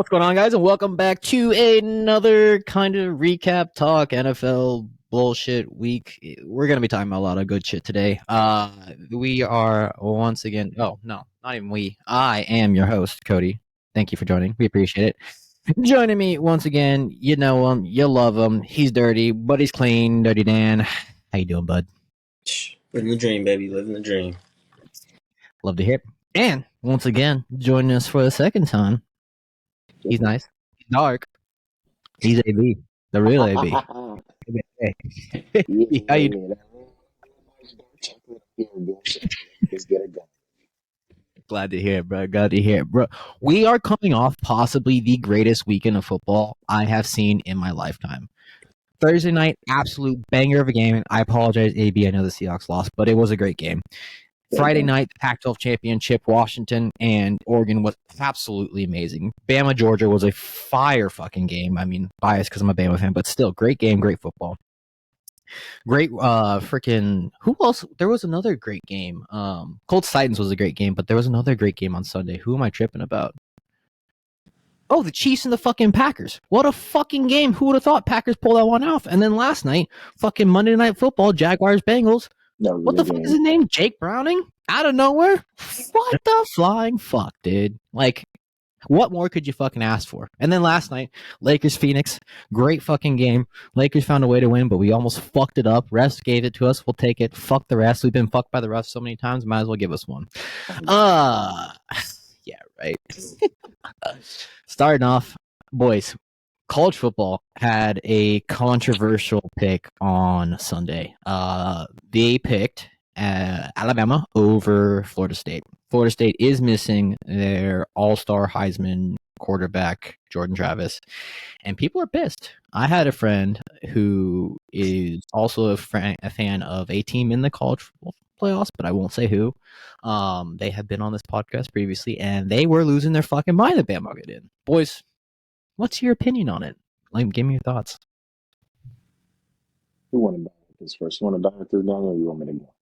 What's going on, guys, and welcome back to another kind of recap talk NFL bullshit week. We're gonna be talking about a lot of good shit today. We are once again. Oh no, not even we. I am your host, Cody. Thank you for joining. We appreciate it. Joining me once again, you know him, you love him. He's dirty, but he's clean. Dirty Dan. How you doing, bud? Living the dream, baby. Living the dream. Love to hear it. And once again, joining us for the second time. He's nice. He's dark. He's AB. The real AB. Hey. How you doing? Let's get it going. Glad to hear it, bro. Glad to hear it, bro. We are coming off possibly the greatest weekend of football I have seen in my lifetime. Thursday night, absolute banger of a game. I apologize, AB. I know the Seahawks lost, but it was a great game. Friday night, the Pac-12 championship, Washington and Oregon was absolutely amazing. Bama, Georgia was a fire fucking game. I mean, biased because I'm a Bama fan, but still, great game, great football. Great freaking who else? There was another great game. Colts Titans was a great game, but there was another great game on Sunday. Who am I tripping about? Oh, the Chiefs and the fucking Packers. What a fucking game. Who would have thought Packers pulled that one off? And then last night, fucking Monday Night Football, Jaguars Bengals. What the fuck is his name? Jake Browning? Out of nowhere? What the flying fuck, dude? Like, what more could you fucking ask for? And then last night, Lakers Phoenix, great fucking game. Lakers found a way to win, but we almost fucked it up. Refs gave it to us. We'll take it. Fuck the refs. We've been fucked by the refs so many times. Might as well give us one. Yeah, right. Starting off, boys, college football had a controversial pick on Sunday. They picked Alabama over Florida State. Florida State is missing their all-star Heisman quarterback, Jordan Travis, and people are pissed. I had a friend who is also a fan of a team in the college football playoffs, but I won't say who. They have been on this podcast previously, and they were losing their fucking mind that Bama got in. Boys, what's your opinion on it? Like, give me your thoughts. Who want to die with this first? You want to die with this, Daniel, or you want me to go?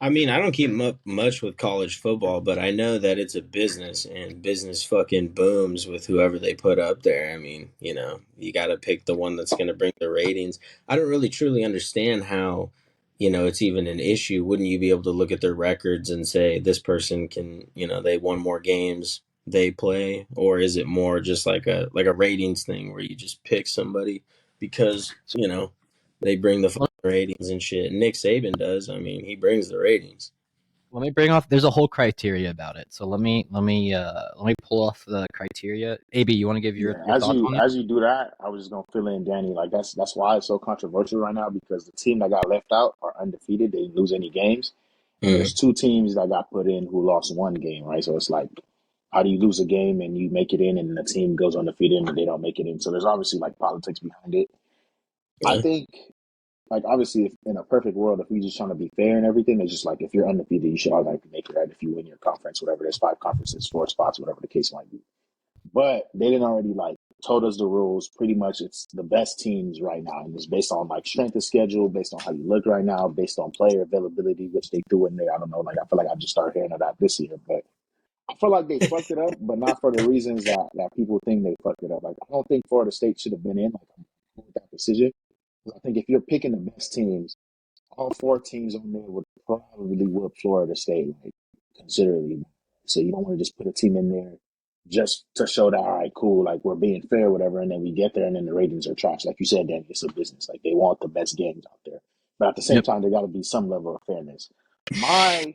I mean, I don't keep much with college football, but I know that it's a business, and business fucking booms with whoever they put up there. I mean, you know, you got to pick the one that's going to bring the ratings. I don't really truly understand how, you know, it's even an issue. Wouldn't you be able to look at their records and say this person can, you know, they won more games they play, or is it more just like a ratings thing where you just pick somebody because, you know, they bring the ratings and shit? Nick Saban does. I mean, he brings the ratings. Let me bring off. There's a whole criteria about it. So let me pull off the criteria. AB, you want to give your thoughts on it? As you do that, I was just gonna fill in Danny. Like that's why it's so controversial right now, because the team that got left out are undefeated. They didn't lose any games. And there's two teams that got put in who lost one game, right? So it's like, how do you lose a game and you make it in, and the team goes undefeated and they don't make it in? So there's obviously like politics behind it. Yeah. I think, like, obviously, if in a perfect world, if we just trying to be fair and everything, it's just like, if you're undefeated, you should automatically make it, right? If you win your conference, whatever, there's 5 conferences, 4 spots, whatever the case might be. But they didn't already like told us the rules. Pretty much, it's the best teams right now, and it's based on like strength of schedule, based on how you look right now, based on player availability, which they threw in there. I don't know. Like, I feel like I just started hearing of that this year, but I feel like they fucked it up, but not for the reasons that people think they fucked it up. Like, I don't think Florida State should have been in. Like, with that decision. I think if you're picking the best teams, all 4 teams on there would probably whoop Florida State, like, considerably. So you don't want to just put a team in there just to show that, all right, cool, like, we're being fair, whatever, and then we get there and then the ratings are trash. Like you said, Dan, it's a business. Like, they want the best games out there. But at the same time, there got to be some level of fairness. My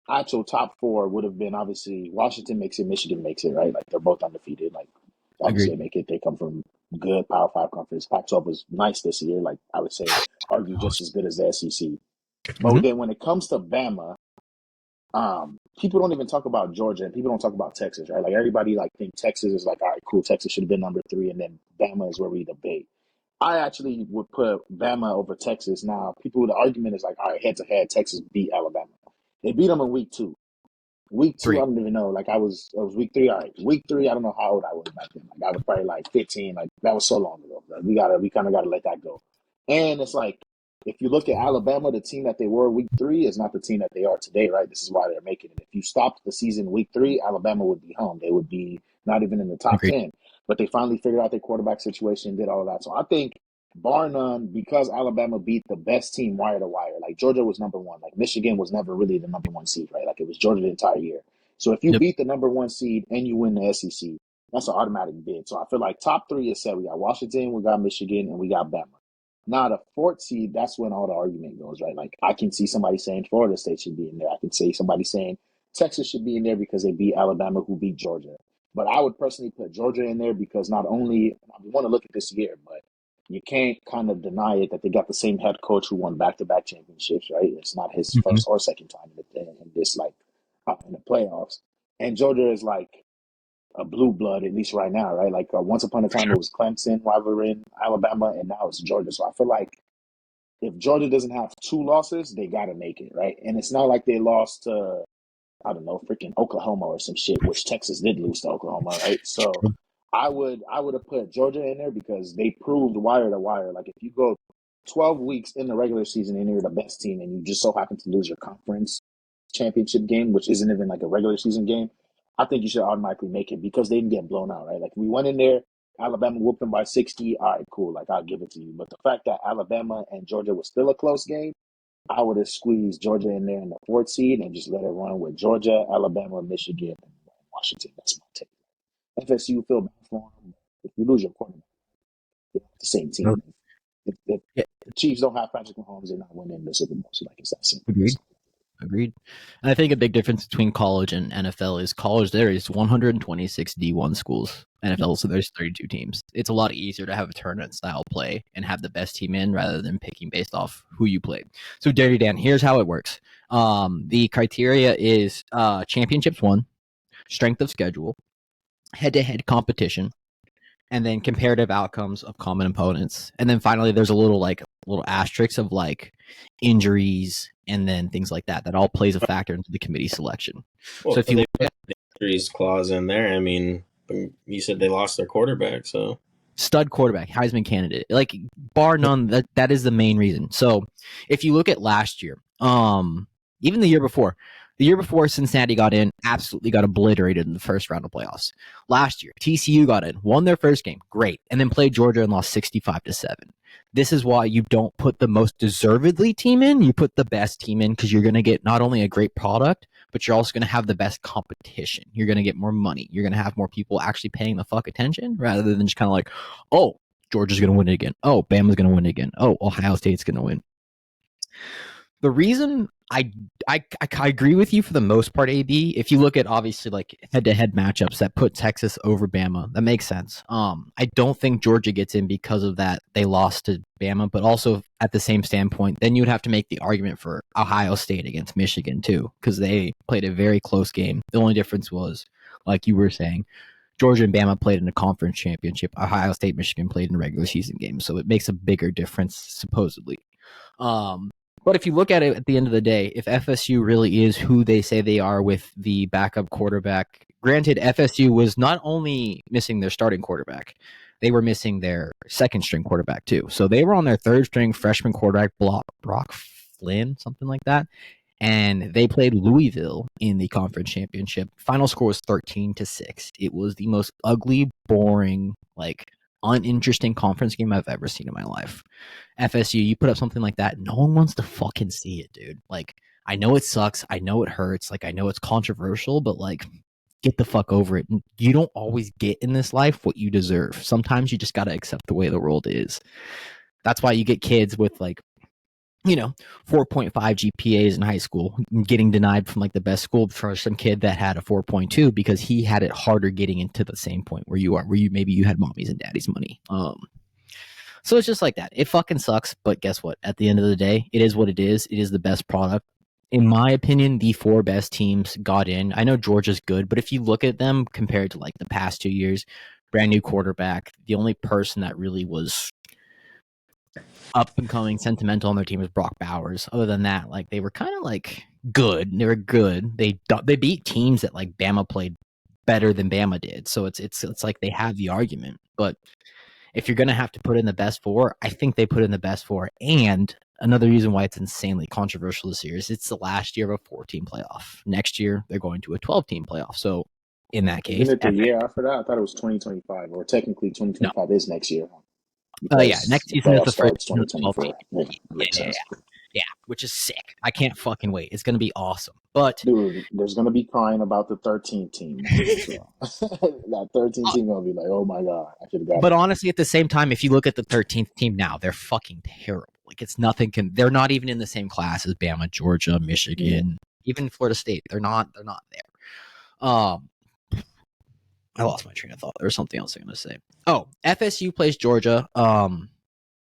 actual top 4 would have been, obviously, Washington makes it, Michigan makes it, right? Like, they're both undefeated. Like, obviously, they make it. They come from good Power 5 conference. Pac-12 was nice this year. Like, I would say, argue just as good as the SEC. But then when it comes to Bama, people don't even talk about Georgia, and people don't talk about Texas, right? Like, everybody like think Texas is like, all right, cool, Texas should have been number 3, and then Bama is where we debate. I actually would put Bama over Texas. Now, the argument is like, all right, head to head, Texas beat Alabama. They beat them in week 2. Week 2, I don't even know. Like, it was week 3. All right, week 3, I don't know how old I was back then. Like, I was probably like 15. Like, that was so long ago. Like, we kind of gotta let that go. And it's like, if you look at Alabama, the team that they were week 3 is not the team that they are today, right? This is why they're making it. If you stopped the season week 3, Alabama would be home. They would be not even in the top Agreed. 10. But they finally figured out their quarterback situation, did all of that. So I think, bar none, because Alabama beat the best team wire to wire, like Georgia was number one. Like Michigan was never really the number one seed, right? Like it was Georgia the entire year. So if you Yep. beat the number one seed and you win the SEC, that's an automatic bid. So I feel like top three is set. We got Washington, we got Michigan, and we got Bama. Now the fourth seed, that's when all the argument goes, right? Like I can see somebody saying Florida State should be in there. I can see somebody saying Texas should be in there because they beat Alabama, who beat Georgia. But I would personally put Georgia in there because not only we want to look at this year, but you can't kind of deny it that they got the same head coach who won back-to-back championships, right? It's not his Mm-hmm. first or second time in this like in the playoffs. And Georgia is like a blue blood, at least right now, right? Like once upon a time it was Clemson rivaling Alabama, and now it's Georgia. So I feel like if Georgia doesn't have two losses, they got to make it, right? And it's not like they lost to, I don't know, freaking Oklahoma or some shit, which Texas did lose to Oklahoma, right? So I would have put Georgia in there because they proved wire to wire. Like if you go 12 weeks in the regular season and you're the best team and you just so happen to lose your conference championship game, which isn't even like a regular season game, I think you should automatically make it because they didn't get blown out, right? Like we went in there, Alabama whooped them by 60. All right, cool. Like I'll give it to you. But the fact that Alabama and Georgia was still a close game, I would have squeezed Georgia in there in the fourth seed and just let it run with Georgia, Alabama, Michigan, and Washington. That's my take. FSU feel bad for them. If you lose your quarterback, they're not the same team. If the Chiefs don't have Patrick Mahomes, they're not winning the Super Bowl. So like it's that simple. Agreed. And I think a big difference between college and NFL is college there is 126 D1 schools. NFL, so there's 32 teams. It's a lot easier to have a tournament style play and have the best team in rather than picking based off who you played. So Dirty Dan, here's how it works. The criteria is championships won, strength of schedule, head-to-head competition, and then comparative outcomes of common opponents. And then finally there's a little asterisk of like injuries and then things like that all plays a factor into the committee selection. Well, so if you look at the injuries clause in there, I mean, you said they lost their quarterback, so stud quarterback, Heisman candidate, like bar none, that is the main reason. So if you look at last year, even the year before Cincinnati got in, absolutely got obliterated in the first round of playoffs. Last year, TCU got in, won their first game, great, and then played Georgia and lost 65-7. This is why you don't put the most deservedly team in, you put the best team in because you're going to get not only a great product, but you're also going to have the best competition. You're going to get more money. You're going to have more people actually paying the fuck attention rather than just kind of like, oh, Georgia's going to win it again. Oh, Bama's going to win it again. Oh, Ohio State's going to win. The reason I agree with you for the most part, AB. If you look at obviously like head-to-head matchups that put Texas over Bama, that makes sense. I don't think Georgia gets in because of that. They lost to Bama, but also at the same standpoint, then you'd have to make the argument for Ohio State against Michigan too, because they played a very close game. The only difference was, like you were saying, Georgia and Bama played in a conference championship. Ohio State, Michigan played in a regular season game, so it makes a bigger difference supposedly. But if you look at it at the end of the day, if FSU really is who they say they are with the backup quarterback, granted, FSU was not only missing their starting quarterback, they were missing their second string quarterback too. So they were on their third string freshman quarterback, Brock Flynn, something like that. And they played Louisville in the conference championship. Final score was 13-6. It was the most ugly, boring, like uninteresting conference game I've ever seen in my life. FSU, you put up something like that, no one wants to fucking see it, dude. Like, I know it sucks. I know it hurts. Like, I know it's controversial, but like, get the fuck over it. You don't always get in this life what you deserve. Sometimes you just got to accept the way the world is. That's why you get kids with like, 4.5 GPAs in high school getting denied from like the best school for some kid that had a 4.2 because he had it harder getting into the same point where you are, where maybe you had mommy's and daddy's money. So it's just like that. It fucking sucks, but guess what? At the end of the day, it is what it is. It is the best product. In my opinion, the four best teams got in. I know Georgia's good, but if you look at them compared to like the past 2 years, brand new quarterback, the only person that really was up and coming sentimental on their team was Brock Bowers. Other than that, like they were kind of like good. They were good. They beat teams that like Bama played better than Bama did. So it's like they have the argument. But if you're gonna have to put in the best four, I think they put in the best four. And another reason why it's insanely controversial this year is it's the last year of a 14 playoff. Next year they're going to a 12-team playoff. So in that Isn't case. it the year after that? I thought it was 2025, or technically No. 2025 is next year. Yeah, Because next the season is playoff the first starts season of 12 2024. teams. Yeah, that makes Yeah, sense. yeah, which is sick. I can't fucking wait. It's gonna be awesome. But Dude, there's gonna be crying about the 13th team now. So that 13th team gonna be like, oh my god, I should have got but it. honestly, at the same time, if you look at the 13th team now, they're fucking terrible. Like it's nothing. They're not even in the same class as Bama, Georgia, Michigan, even Florida State. They're not there. I lost my train of thought. There was something else I was going to say. Oh, FSU plays Georgia.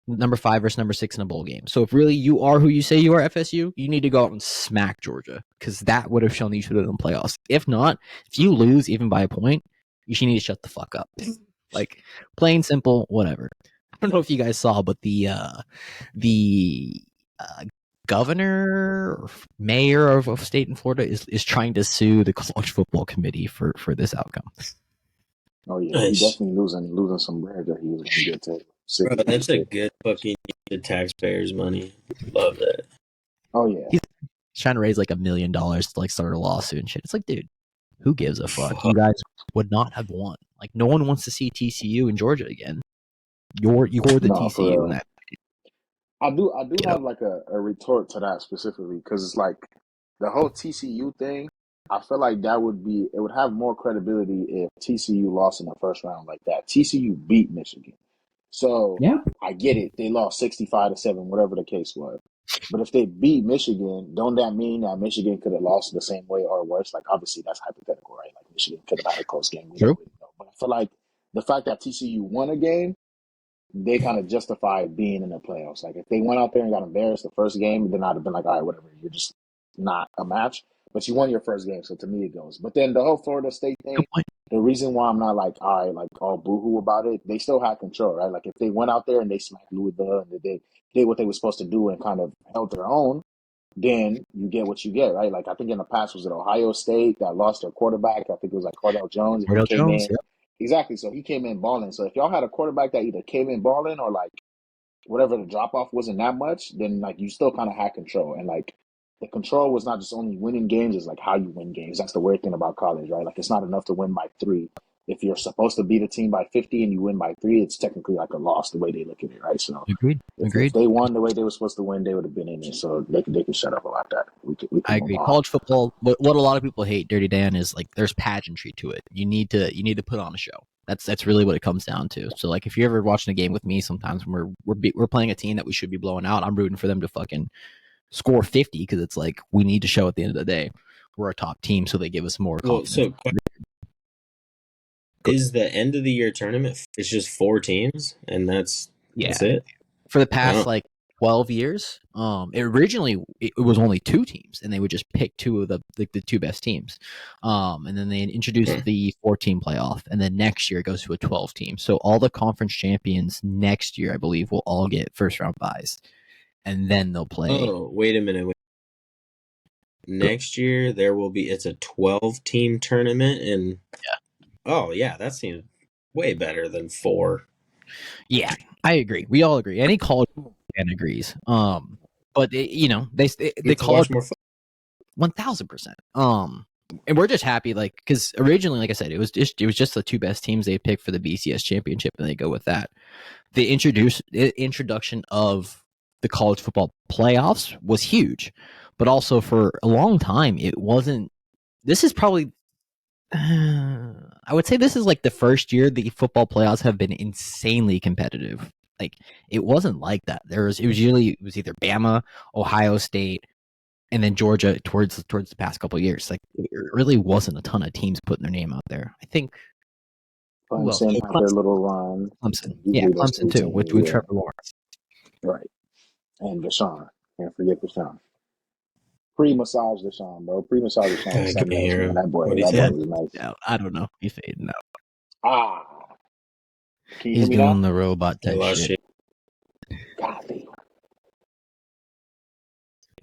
Number 5 versus number 6 in a bowl game. So if really you are who you say you are, FSU, you need to go out and smack Georgia because that would have shown you should have done playoffs. If not, if you lose even by a point, you should need to shut the fuck up. Like plain simple, whatever. I don't know if you guys saw, but the governor or mayor of a state in Florida is trying to sue the college football committee for this outcome. Oh yeah, he Nice. definitely losing some bread that he was gonna get to. Bro, that's a good fucking use of taxpayers' money. Love that. Oh yeah. He's trying to raise like $1 million to like start a lawsuit and shit. It's like, dude, who gives a fuck? You guys would not have won. Like, no one wants to see TCU in Georgia again. You're the No, for TCU real. in that. I do You know, have like a retort to that specifically because it's like the whole TCU thing. I feel like it would have more credibility if TCU lost in the first round like that. TCU beat Michigan. So yeah, I get it. They lost 65-7, whatever the case was. But if they beat Michigan, don't that mean that Michigan could have lost the same way or worse? Like obviously that's hypothetical, right? Like Michigan could have had a close game. We don't true. really know. But I feel like the fact that TCU won a game, they kind of justified being in the playoffs. Like if they went out there and got embarrassed the first game, then I'd have been like, all right, whatever, you're just not a match. But you won your first game, so to me it goes. But then the whole Florida State thing, Good point. the reason why I'm not like, all right, like all boohoo about it, they still had control, right? Like if they went out there and they smacked Louisville and they did what they were supposed to do and kind of held their own, then you get what you get, right? Like I think in the past was it Ohio State that lost their quarterback. I think it was like Cordell Jones, and he Cordell came Jones, in. yep. Exactly. So he came in balling. So if y'all had a quarterback that either came in balling or like whatever the drop off wasn't that much, then like you still kind of had control. And like the control was not just only winning games, it's like how you win games. That's the weird thing about college, right? Like it's not enough to win by 3. If you're supposed to beat a team by 50 and you win by 3, it's technically like a loss the way they look at it, right? So if Agreed. they won the way they were supposed to win, they would have been in it. So they could shut up about that. We could I move agree. on. College football, what a lot of people hate, Dirty Dan, is like there's pageantry to it. You need to put on a show. That's really what it comes down to. So like if you're ever watching a game with me, sometimes when we're playing a team that we should be blowing out, I'm rooting for them to fucking score 50 because it's like we need to show at the end of the day we're a top team, so they give us more confidence. So is the end of the year tournament? It's just 4 teams, and that's it. For the past like 12 years, originally it was only 2 teams, and they would just pick 2 of the 2 best teams, and then they introduced the 4-team playoff, and then next year it goes to a 12 team. So all the conference champions next year, I believe, will all get first round buys, and then they'll play. Oh, wait a minute. Next year there will be. It's a 12-team tournament, and oh yeah, that seems way better than 4. Yeah, I agree. We all agree. Any college fan agrees. But they call it more fun. 1000%. And we're just happy, like, because originally, like I said, it was just the 2 best teams they picked for the BCS championship, and they go with that. The introduction of the college football playoffs was huge, but also for a long time it wasn't. This is probably. I would say this is like the first year the football playoffs have been insanely competitive. Like it wasn't like that. It was either Bama, Ohio State, and then Georgia towards the past couple of years. Like it really wasn't a ton of teams putting their name out there. I think who else? Clemson had their little run. Clemson. Usually Yeah, those Clemson 2 too, with Trevor Lawrence. Right. And Deshaun. Can't forget Deshaun. Pre-massage Deshaun, bro. Pre-massage Deshaun was something else, man. That boy was nice. Yeah, I don't know. He's fading out. Can you He's hear me doing now? the robot type shit. Golly.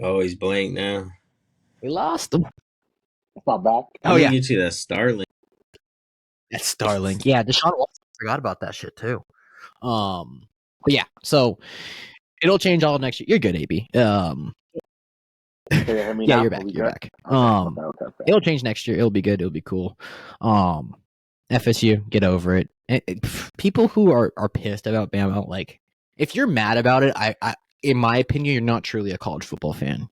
Oh, he's blank now. We lost him. That's not back. I'm gonna get you that Starlink. That's Starlink. Yeah, Deshaun Watson forgot about that shit too. But yeah, so it'll change all next year. You're good, AB. Can you hear me Yeah, now? you're Are back. we You're good? back. Okay. It'll change next year. It'll be good. It'll be cool. FSU, get over it. People who are pissed about Bama, like, if you're mad about it, I in my opinion, you're not truly a college football fan.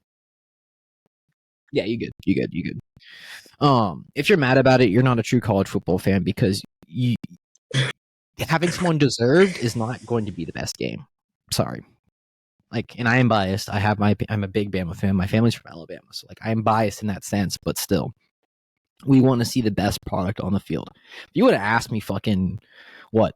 Yeah, you good. If you're mad about it, you're not a true college football fan because having someone deserved is not going to be the best game. Sorry. Like, and I am biased. I'm a big Bama fan. My family's from Alabama, so like I am biased in that sense, but still, we want to see the best product on the field. If you would have asked me fucking what,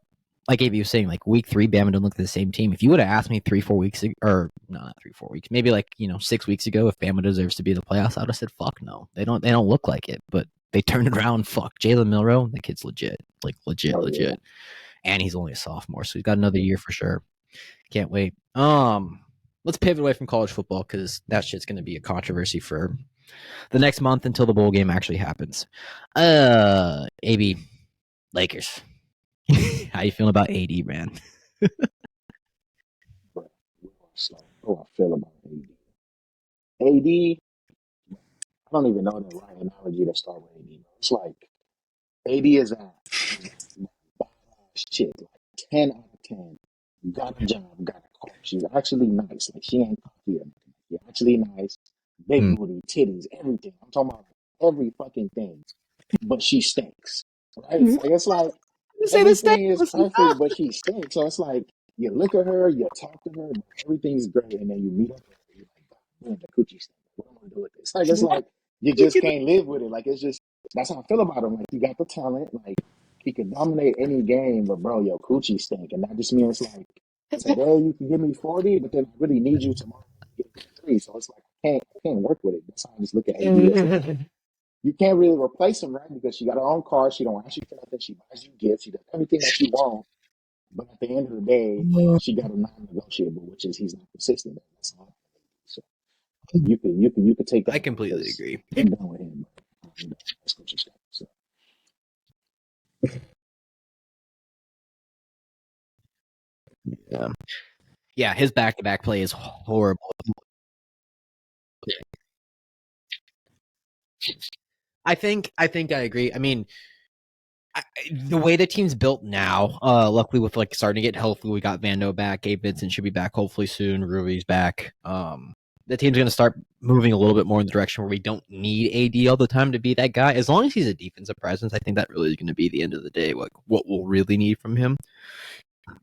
like AB was saying, like week 3, Bama don't look like the same team. If you would have asked me 3-4 weeks ago, or no, not 3-4 weeks, maybe like 6 weeks ago, if Bama deserves to be in the playoffs, I would have said fuck no. They don't look like it, but they turned it around. Fuck Jalen Milroe, that kid's legit, like legit, Yeah. and he's only a sophomore, so he's got another year for sure. Can't wait. Let's pivot away from college football because that shit's going to be a controversy for the next month until the bowl game actually happens. AB, Lakers. How you feeling about AD, man? Oh, I feel about AD. AD, I don't even know the right analogy to start with AD. It's like AD is that shit, like 10 out of 10. Got a job, got a car. She's actually nice. Like she ain't cocky or nothing. She's actually nice. Big booty, titties, everything. I'm talking about every fucking thing. But she stinks. Right? Like it's like Say the stat. everything is perfect, but she stinks. So it's like you look at her, you talk to her, everything's great, and then you meet up with her, you're like, God, man, the coochie stink. What am I gonna do with this? Like it's like you just can't live with it. Like it's just that's how I feel about him. Like you got the talent, like he can dominate any game, but bro, your coochie stink, and that just means like today you can give me 40, but then I really need you tomorrow to give me 3. So it's like I can't work with it. That's how I just look at AD. It's like you can't really replace him, right? Because she got her own car. She don't ask you for nothing. She buys you gifts. She does everything that you want. But at the end of the day, she got a non-negotiable, which is he's not consistent. That's all. So you could take that. I completely agree. I'm done with him. That's what you said. So Yeah, his back-to-back play is horrible. I think I agree. I mean, the way the team's built now, luckily with like starting to get healthy, we got Vando back. Gabe Vincent should be back hopefully soon. Rui's back. The team's going to start moving a little bit more in the direction where we don't need AD all the time to be that guy. As long as he's a defensive presence, I think that really is going to be the end of the day, like what we'll really need from him.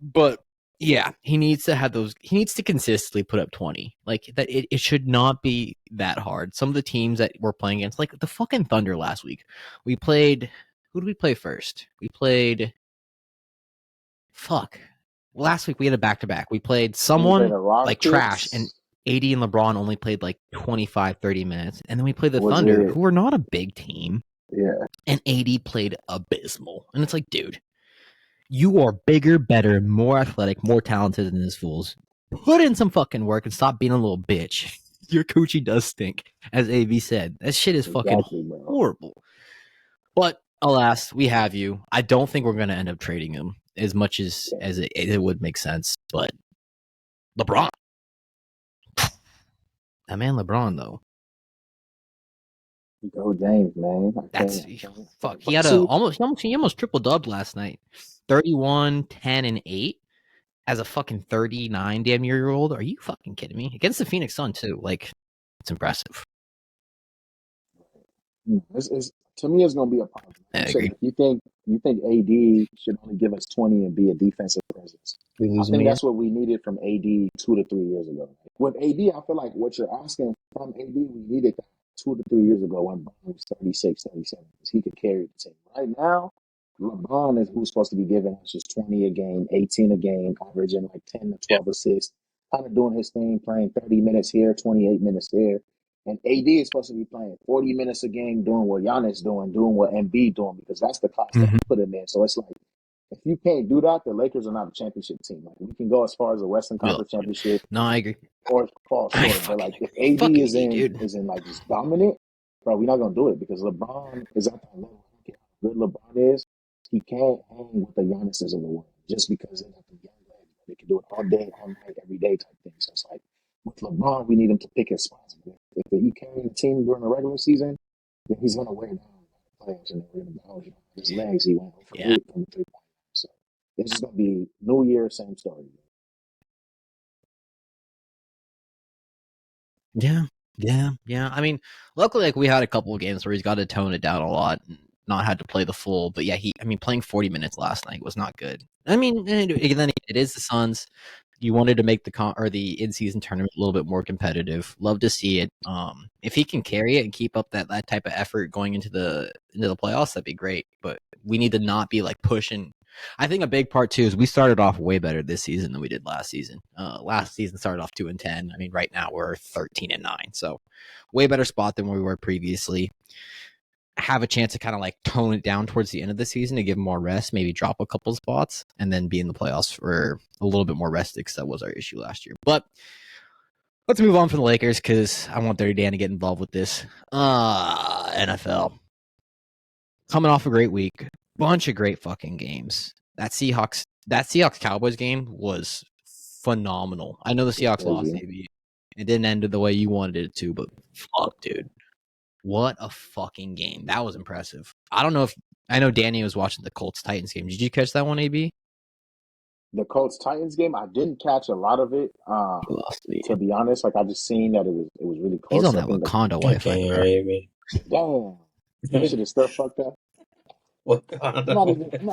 But yeah, he needs to have those. He needs to consistently put up 20. Like that, it should not be that hard. Some of the teams that we're playing against, like the fucking Thunder last week, we played. Who did we play first? We played. Fuck. Last week we had a back to back. We played someone like trash, and AD and LeBron only played like 25, 30 minutes. And then we played the Thunder, who are not a big team. Yeah. And AD played abysmal. And it's like, dude, you are bigger, better, more athletic, more talented than these fools. Put in some fucking work and stop being a little bitch. Your coochie does stink, as AV said. That shit is fucking horrible. But alas, we have you. I don't think we're going to end up trading him as much as it would make sense. But LeBron. That man LeBron, though. Go James, man. That's fuck. He had he almost triple-dubbed last night. 31, 10, and 8 as a fucking 39 damn year old. Are you fucking kidding me? Against the Phoenix Sun, too. Like, it's impressive. To me, it's going to be a problem. I agree. You think AD should only give us 20 and be a defensive presence? I think that's what we needed from AD 2 to 3 years ago. With AD, I feel like what you're asking from AD, we needed that 2 to 3 years ago when Brown was 36, 37, because he could carry the team. Right now, LeBron is who's supposed to be giving us just 20 a game, 18 a game, averaging like 10 to 12 assists, kind of doing his thing, playing 30 minutes here, 28 minutes there. And AD is supposed to be playing 40 minutes a game, doing what Giannis doing what Embiid doing, because that's the class that he put him in. So it's like, if you can't do that, the Lakers are not a championship team. Like we can go as far as the Western Conference Championship. No, I agray. Or fall short. But like if AD is in like just dominant, bro, we're not gonna do it because LeBron is at that level. How good LeBron is, he can't hang with the Giannis's of the world just because they're not the young legs. They can do it all day, all night, every day type thing. So it's like with LeBron, we need him to pick his spots. if he carrying the team during the regular season, then he's gonna wear down the playoffs and they're gonna be his legs. He went for Yeah. 8 from the 3-point. So it's just gonna be New Year, same story. Yeah. I mean, luckily, like we had a couple of games where he's got to tone it down a lot and not had to play the full. But yeah, playing 40 minutes last night was not good. I mean, and then it is the Suns. You wanted to make the in-season tournament a little bit more competitive. Love to see it. If he can carry it and keep up that type of effort going into the playoffs, that'd be great. But we need to not be like pushing. I think a big part too is we started off way better this season than we did last season. Last season started off 2-10. I mean, right now we're 13-9, so way better spot than we were previously. Have a chance to kind of like tone it down towards the end of the season to give more rest, maybe drop a couple spots, and then be in the playoffs for a little bit more rested because that was our issue last year. But let's move on from the Lakers because I want Dirty Dan to get involved with this. NFL. Coming off a great week. Bunch of great fucking games. That Seahawks Cowboys game was phenomenal. I know the Seahawks lost, maybe. It didn't end the way you wanted it to, but fuck, dude. What a fucking game. That was impressive. I know Danny was watching the Colts-Titans game. Did you catch that one, AB? The Colts-Titans game, I didn't catch a lot of it. To be honest, like I just seen that it was really close. He's on that Wakanda Wi-Fi. Damn. That shit is still fucked up. I'm not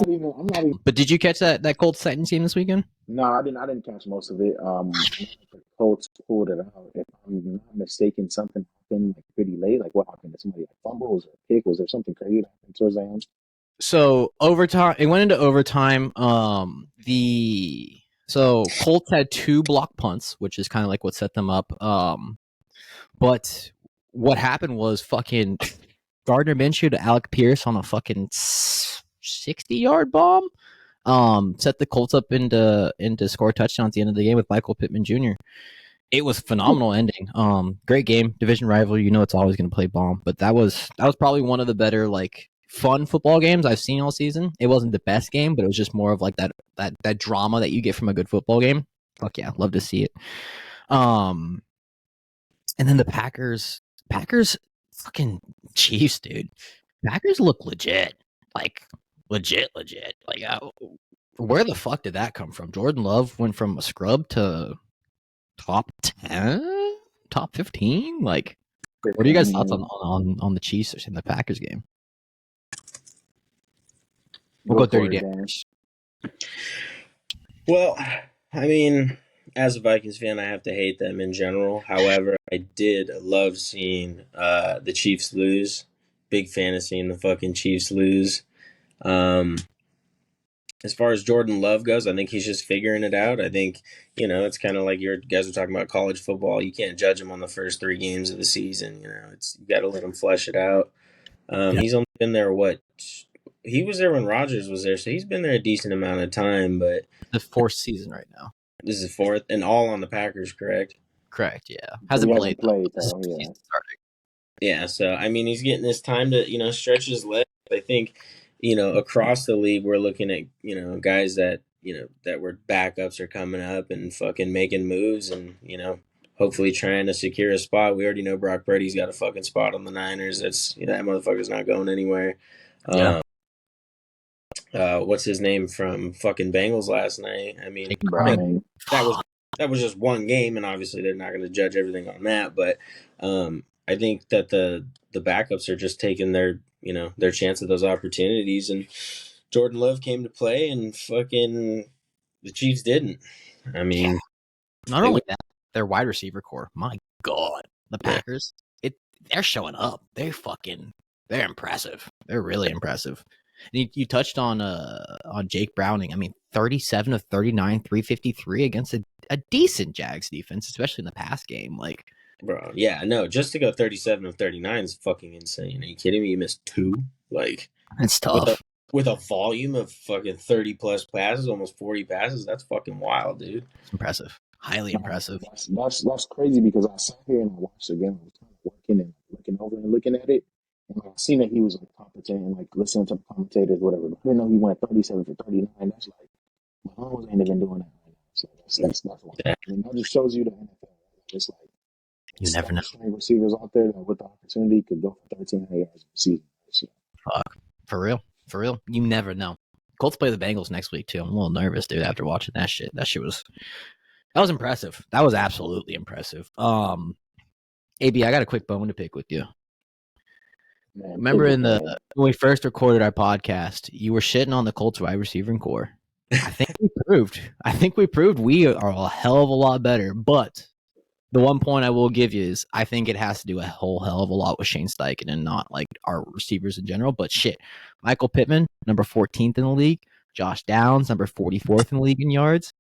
even. But did you catch that Colts-Titans game this weekend? No, I didn't catch most of it. The Colts pulled it out. If I'm not mistaken, something happened like pretty late. Like what happened? Did somebody like fumbles or pick? Was there something crazy that happened towards the end? So overtime, it went into overtime. So Colts had 2 block punts, which is kind of like what set them up. But what happened was fucking Gardner Minshew to Alec Pierce on a fucking 60-yard bomb. Set the Colts up into score touchdowns at the end of the game with Michael Pittman Jr. It was phenomenal ending. Great game, division rival. You know it's always going to play bomb, but that was probably one of the better like fun football games I've seen all season. It wasn't the best game, but it was just more of like that drama that you get from a good football game. Fuck yeah, love to see it. And then the Packers fucking Chiefs, dude. Packers look legit. Like legit. Like where the fuck did that come from? Jordan Love went from a scrub to top 10, top 15. Like, what are you guys' thoughts on the Chiefs in the Packers game? We'll go 30 damage. Well, I mean, as a Vikings fan, I have to hate them in general. However, I did love seeing the Chiefs lose. Big fan of seeing the fucking Chiefs lose. As far as Jordan Love goes, I think he's just figuring it out. I think, it's kind of like you guys were talking about college football. You can't judge him on the first 3 games of the season. You got to let him flesh it out. He's only been there, he was there when Rodgers was there, so he's been there a decent amount of time. But the 4th season right now. This is 4th, and all on the Packers, correct? Correct, yeah. Hasn't played though. Yeah. Yeah, so, I mean, he's getting this time to, stretch his legs. I think, across the league, we're looking at, guys that, that were backups are coming up and fucking making moves and, hopefully trying to secure a spot. We already know Brock Purdy's got a fucking spot on the Niners. That's, that motherfucker's not going anywhere. Yeah. What's his name from fucking Bengals last night? I mean, that was just one game, and obviously they're not going to judge everything on that. But I think that the backups are just taking their chance at those opportunities, and Jordan Love came to play, and fucking the Chiefs didn't. I mean, not only that, their wide receiver core. My God, the Packers, they're showing up. They're impressive. They're really impressive. And you touched on Jake Browning. I mean, 37 of 39, 353 against a decent Jags defense, especially in the pass game. Like, bro, yeah, no, just to go 37 of 39 is fucking insane. Are you kidding me? You missed 2? Like, it's tough. With a volume of fucking 30 plus passes, almost 40 passes, that's fucking wild, dude. It's impressive. Highly impressive. That's crazy because I sat here and I watched the game. I was kind of working and looking over and looking at it. And I seen that he was like competent and like listening to commentators, whatever. But I didn't know he went 37 for 39. That's like Mahomes ain't even doing that right now. So that's why. Yeah. I mean, that just shows you the NFL. It's like You never know. String receivers out there that with the opportunity could go for 1,300 yards in the season. So, Fuck. For real. For real. You never know. Colts play the Bengals next week, too. I'm a little nervous, dude, after watching that shit. That was impressive. That was absolutely impressive. AB, I got a quick bone to pick with you. man, Remember man. when we first recorded our podcast, you were shitting on the Colts wide receiving core. I think we proved we are a hell of a lot better. But the one point I will give you is I think it has to do a whole hell of a lot with Shane Steichen and not like our receivers in general. But shit, Michael Pittman, number 14th in the league. Josh Downs, number 44th in the league in yards.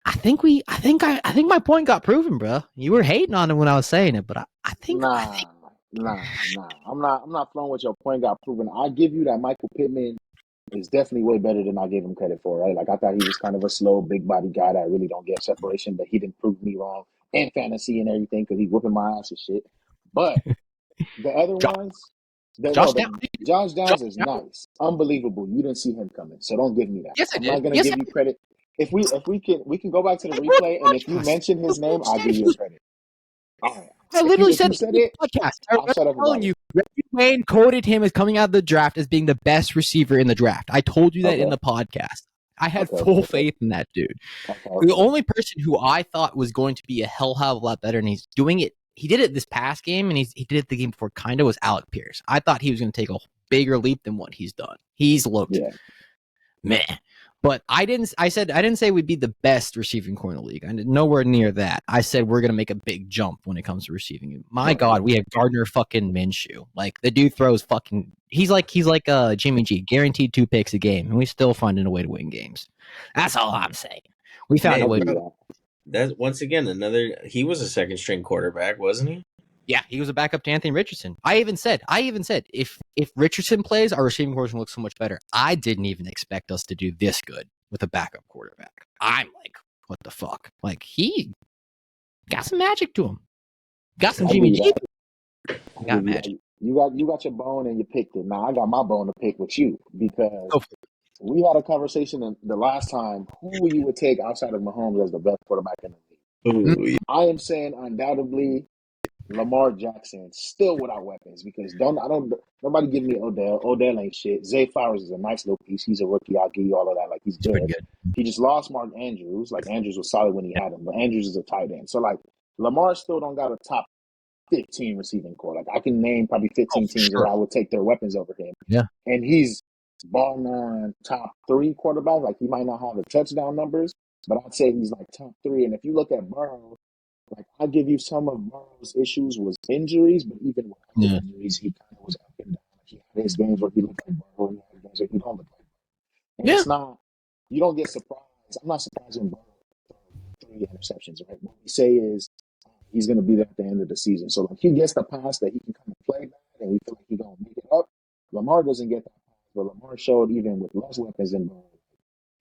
I think my point got proven, bro. You were hating on it when I was saying it, but I think Nah. I'm not flowing with your point got proven. I give you that Michael Pittman is definitely way better than I gave him credit for, right? Like I thought he was kind of a slow, big body guy that really don't get separation, but he didn't prove me wrong and fantasy and everything because he whooping my ass and shit. But the other ones, Josh Downs. Josh Downs is nice, unbelievable. You didn't see him coming, so don't give me that. Yes, I I'm did. not gonna Yes, give you credit. If we can go back to the replay, and if you mention his name, I'll give you credit. All right. I literally If you said said it in it, the podcast. I'll I'm shut up telling about you, it. Reggie Wayne quoted him as coming out of the draft as being the best receiver in the draft. I told you that in Okay. the podcast. I had Okay. full faith in that dude. Okay. The only person who I thought was going to be a hell of a lot better, and he's doing it. He did it this past game, and he did it the game before. Kind of was Alec Pierce. I thought he was going to take a bigger leap than what he's done. He's looked meh. But I didn't say we'd be the best receiving core in the league. I did nowhere near that. I said we're gonna make a big jump when it comes to receiving. My God, we have Gardner fucking Minshew. Like the dude throws fucking. He's like Jimmy G, guaranteed 2 picks a game, and we still finding a way to win games. That's all I'm saying. We found a way. That's once again another. He was a second string quarterback, wasn't he? Yeah, he was a backup to Anthony Richardson. I even said if Richardson plays, our receiving core will look so much better. I didn't even expect us to do this good with a backup quarterback. I'm like, what the fuck? Like he got some magic to him. Got some Jimmy G. Got magic. You got your bone and you picked it. Now I got my bone to pick with you because we had a conversation the last time who you would take outside of Mahomes as the best quarterback in the league. Ooh, yeah. I am saying undoubtedly Lamar Jackson still without weapons because nobody give me Odell. Odell ain't shit. Zay Flowers is a nice little piece. He's a rookie. I'll give you all of that. Like he's good. He just lost Mark Andrews. Like Andrews was solid when he had him, but Andrews is a tight end. So like Lamar still don't got a top 15 receiving core. Like I can name probably 15 teams where I would take their weapons over him. Yeah. And he's balling on top 3 quarterbacks. Like he might not have the touchdown numbers, but I'd say he's like top 3. And if you look at Burrow, like I give you some of Burrow's issues was injuries, but even with injuries, he kind of was up and down. Like he had his games where he looked like Burrow, and he had games where he don't look like Burrow. And it's not, you don't get surprised. I'm not surprised when Burrow threw 3 interceptions, right? What we say is he's going to be there at the end of the season. So like he gets the pass that he can kind of play back, and we feel like he's going to make it up. Lamar doesn't get that pass, but Lamar showed even with less weapons than Burrow.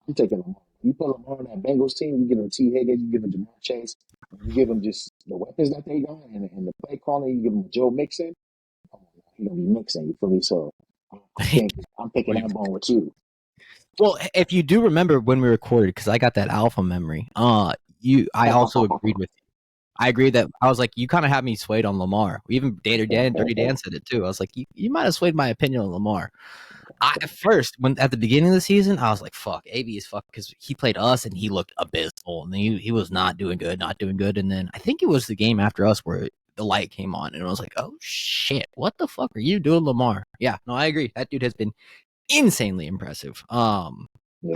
I'm taking Lamar. You put Lamar on that Bengals team, you give him T. Higgins, you give him Jamar Chase, you give him just the weapons that they got and the play calling, you give him Joe Mixon. Come on, he's going to be mixing, you feel me? So I think I'm picking that bone with you. Well, if you do remember when we recorded, because I got that alpha memory, I also agreed with you. I agree that I was like, you kind of have me swayed on Lamar. Even Dirty Dan said it too. I was like, you might have swayed my opinion on Lamar. At first, at the beginning of the season, I was like, fuck, AB is fuck, because he played us and he looked abysmal and he was not doing good. And then I think it was the game after us where the light came on and I was like, oh shit, what the fuck are you doing, Lamar? Yeah, no, I agree. That dude has been insanely impressive. I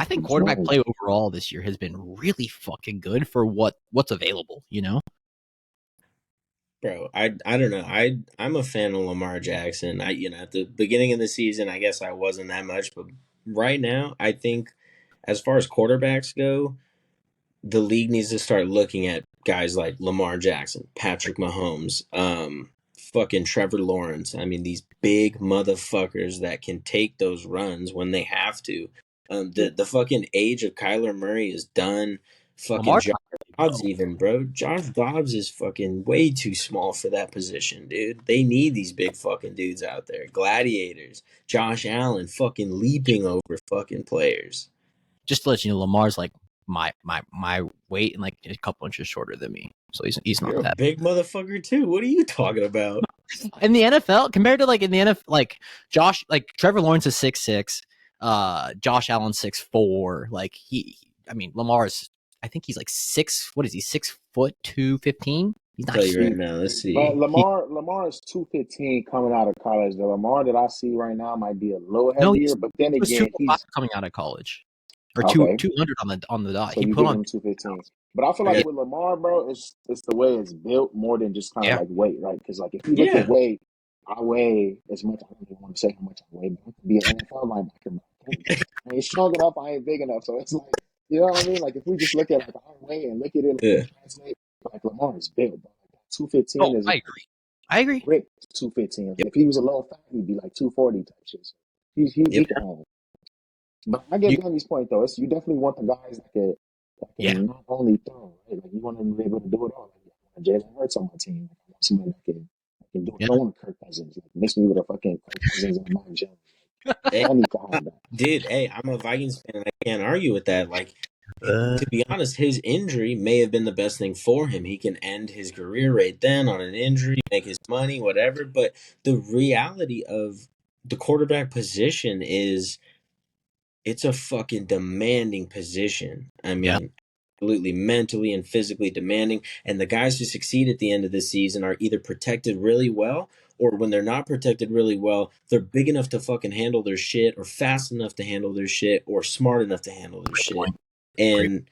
think quarterback play overall this year has been really fucking good for what's available, you know? Bro, I don't know. I'm a fan of Lamar Jackson. At the beginning of the season, I guess I wasn't that much, but right now, I think as far as quarterbacks go, the league needs to start looking at guys like Lamar Jackson, Patrick Mahomes, fucking Trevor Lawrence. I mean, these big motherfuckers that can take those runs when they have to. The fucking age of Kyler Murray is done. Fucking Josh Dobbs even, bro. Josh Dobbs is fucking way too small for that position, dude. They need these big fucking dudes out there. Gladiators. Josh Allen fucking leaping over fucking players. Just to let you know, Lamar's like my weight and like a couple inches shorter than me. So he's not You're a that big motherfucker too. What are you talking about? in the NFL compared to like in the NFL. Like Trevor Lawrence is 6'6", Josh Allen 6'4". Like I mean, Lamar's. I think he's like 6. What is he? 6'2", 215. He's I'll not tell you right huge. now. Let's But see. Lamar is 215 coming out of college. The Lamar that I see right now might be a little No, heavier, but then he was again, 205 he's coming out of college, or okay. 200 on the dot. So He you put giving on. him 215. But I feel I like got with Lamar, bro, it's the way it's built more than just kind of Yeah, like weight, right? Because like if you look at yeah. weight, I weigh as much. I don't even want to say how much I weigh, but I could be an NFL linebacker. But I ain't strong enough. I ain't big enough. So it's like, you know what I mean? Like if we just look at like our weight and look at it like Yeah. and translate, like Lamar is built, bro. Like, Oh, 215 is I like agree. I agree. ripped 215. Like Yep. if he was a little fat, he'd be like 240 type shit. So he Yep. can hang. But I get You, Danny's point though. You definitely want the guys that yeah, can not only throw, right? Like you want them to be able to do it all. Like I want Jalen Hurts on my team. Like, I want somebody that can do it. I yeah. don't want Kirk Cousins. Like mix me with a fucking Kirk Cousins and Mac Jones. Hey, I need to have that. dude. Hey, I'm a Vikings fan, and I can't argue with that. Like, Uh, to be honest, his injury may have been the best thing for him. He can end his career right then on an injury, make his money, whatever. But the reality of the quarterback position is it's a fucking demanding position. I yeah, mean, absolutely mentally and physically demanding. And the guys who succeed at the end of the season are either protected really well, or when they're not protected really well, they're big enough to fucking handle their shit, or fast enough to handle their shit, or smart enough to handle their great shit. point. Great. And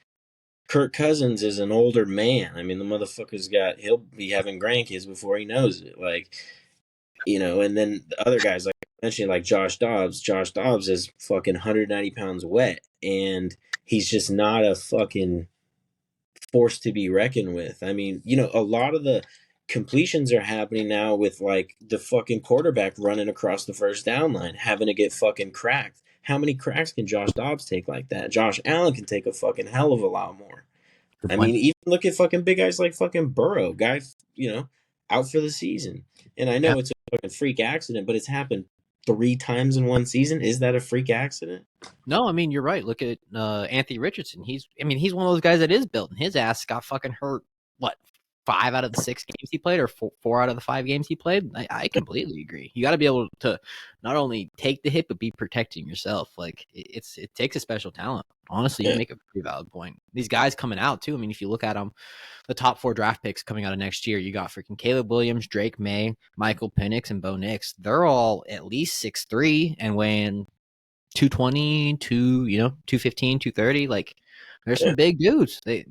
Kirk Cousins is an older man. I mean, the he'll be having grandkids before he knows it. Like, and then the other guys, like I mentioned, like Josh Dobbs. Josh Dobbs is fucking 190 pounds wet, and he's just not a fucking force to be reckoned with. I mean, a lot of the completions are happening now with like the fucking quarterback running across the first down line, having to get fucking cracked. How many cracks can Josh Dobbs take like that? Josh Allen can take a fucking hell of a lot more. Good I point. mean, even look at fucking big guys like fucking Burrow, guy, out for the season. And I Yeah. know it's a fucking freak accident, but it's happened 3 times in one season. Is that a freak accident? No, I mean you're right. Look at Anthony Richardson. He's one of those guys that is built, and his ass got fucking hurt. What, 5 out of the 6 games he played, or 4 out of the 5 games he played? I completely agree. You got to be able to not only take the hit but be protecting yourself. Like it takes a special talent. Honestly, you Yeah. make a pretty valid point. These guys coming out too. I mean, if you look at them, the top 4 draft picks coming out of next year, you got freaking Caleb Williams, Drake May, Michael Penix, and Bo Nix. They're all at least 6'3" and weighing 220, 215, 230. Like, there's Yeah. some big dudes. They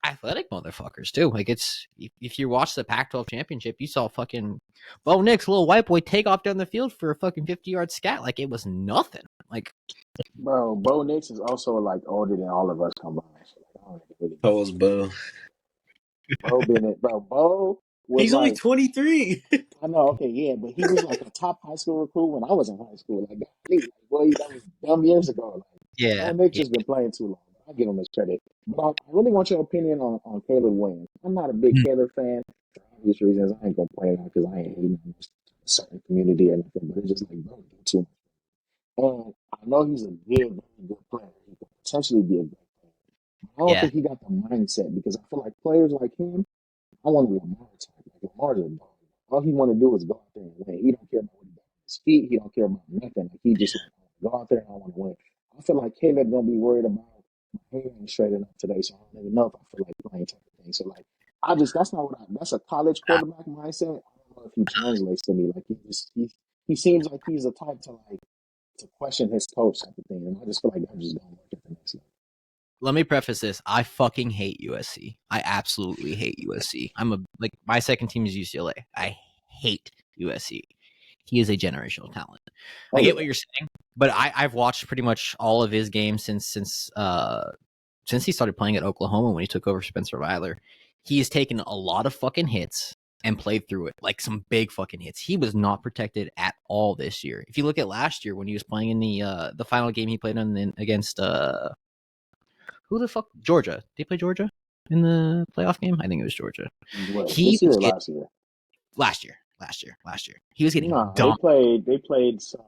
athletic motherfuckers too. Like, it's if you watch the Pac-12 championship, you saw fucking Bo Nix, little white boy, take off down the field for a fucking 50-yard scat. Like, it was nothing. Like, Bro, Bo Nix is also like older than all of us combined. So like, I don't really How old's Bo? Bo Bennett, bro. Bo was He's only like 23. I know, okay, yeah, but he was like a top high school recruit when I was in high school. Like, golly, like, boy, that was dumb years ago. Like, yeah, Bo Nix yeah. has been playing too long. I give him his credit. But I really want your opinion on Caleb Williams. I'm not a big Mm. Caleb fan for obvious reasons. I ain't gonna play it out because I ain't hating on this certain community or anything, but it's just like, bro, do too much. And I know he's a good, very good player. He could potentially be a great player. I don't Yeah. think he got the mindset because I feel like players like him, I want a Lamar type. Like Lamar's a dog. All he want to do is go out there and win. He don't care about what he does with his feet. He don't care about nothing. Like he just like go out there and I want to win. I feel like Caleb gonna be worried about my hair ain't straight enough today, so I don't even know if I feel like playing type of thing. So like that's not what that's a college quarterback mindset. I don't know if he translates to me. Like he seems like he's the type to like to question his coach type of thing, and I just feel like that just don't work at the next level. Let me preface this. I fucking hate USC. I absolutely hate USC. My second team is UCLA. I hate USC. He is a generational talent. Oh I get yeah, what you're saying, but I've watched pretty much all of his games since he started playing at Oklahoma when he took over Spencer Rattler. He has taken a lot of fucking hits and played through it, like some big fucking hits. He was not protected at all this year. If you look at last year when he was playing in the final game he played against who the fuck? Georgia. Did he play Georgia in the playoff game? I think it was Georgia. what He this year was or getting last year? last year. He was getting No, dominated. they played some.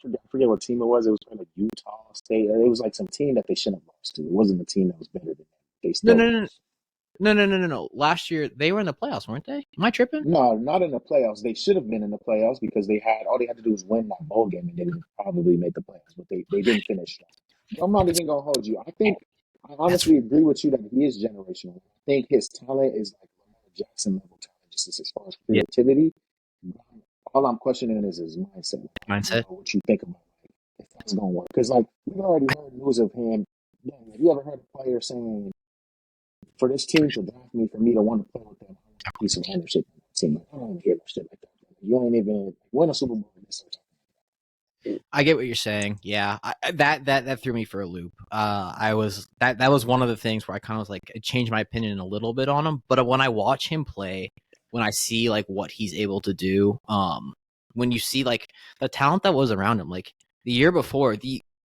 I forget what team it was. It was from Utah State. It was like some team that they shouldn't have lost to. It wasn't a team that was better than them. They No, still no, no, lost. no. Last year they were in the playoffs, weren't they? Am I tripping? No, not in the playoffs. They should have been in the playoffs because all they had to do was win that bowl game and they would probably make the playoffs. But they didn't finish strong. I'm not even gonna hold you. I That's honestly agree with you that he is generational. I think his talent is like Lamar Jackson level talent, just as far as yeah, creativity. All I'm questioning is his mindset. I don't mindset. know what you think about like, if that's gonna work. Because like we've already heard news of him. Yeah, have you ever heard a player saying, "For this team to draft me, for me to want to play with them, I want a piece of ownership in that team." Like, I don't even hear no shit like that. You ain't even win a Super Bowl with this. I get what you're saying. Yeah, that threw me for a loop. I was that was one of the things where I kind of was like, it changed my opinion a little bit on him. But when I watch him play, when I see like what he's able to do, when you see like the talent that was around him, like the year before,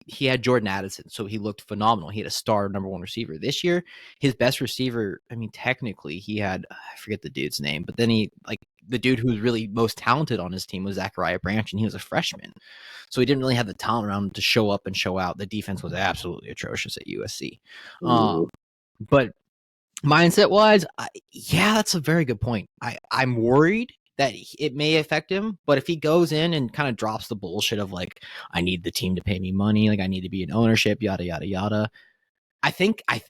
he had Jordan Addison, so he looked phenomenal. He had a star number one receiver. This year, his best receiver, I mean, technically, he had, I forget the dude's name, but then the dude who was really most talented on his team was Zachariah Branch, and he was a freshman. So he didn't really have the talent around him to show up and show out. The defense was absolutely atrocious at USC. Yeah. But mindset wise, yeah, that's a very good point. I'm worried that it may affect him, but if he goes in and kind of drops the bullshit of like, I need the team to pay me money, like I need to be in ownership, yada yada yada. I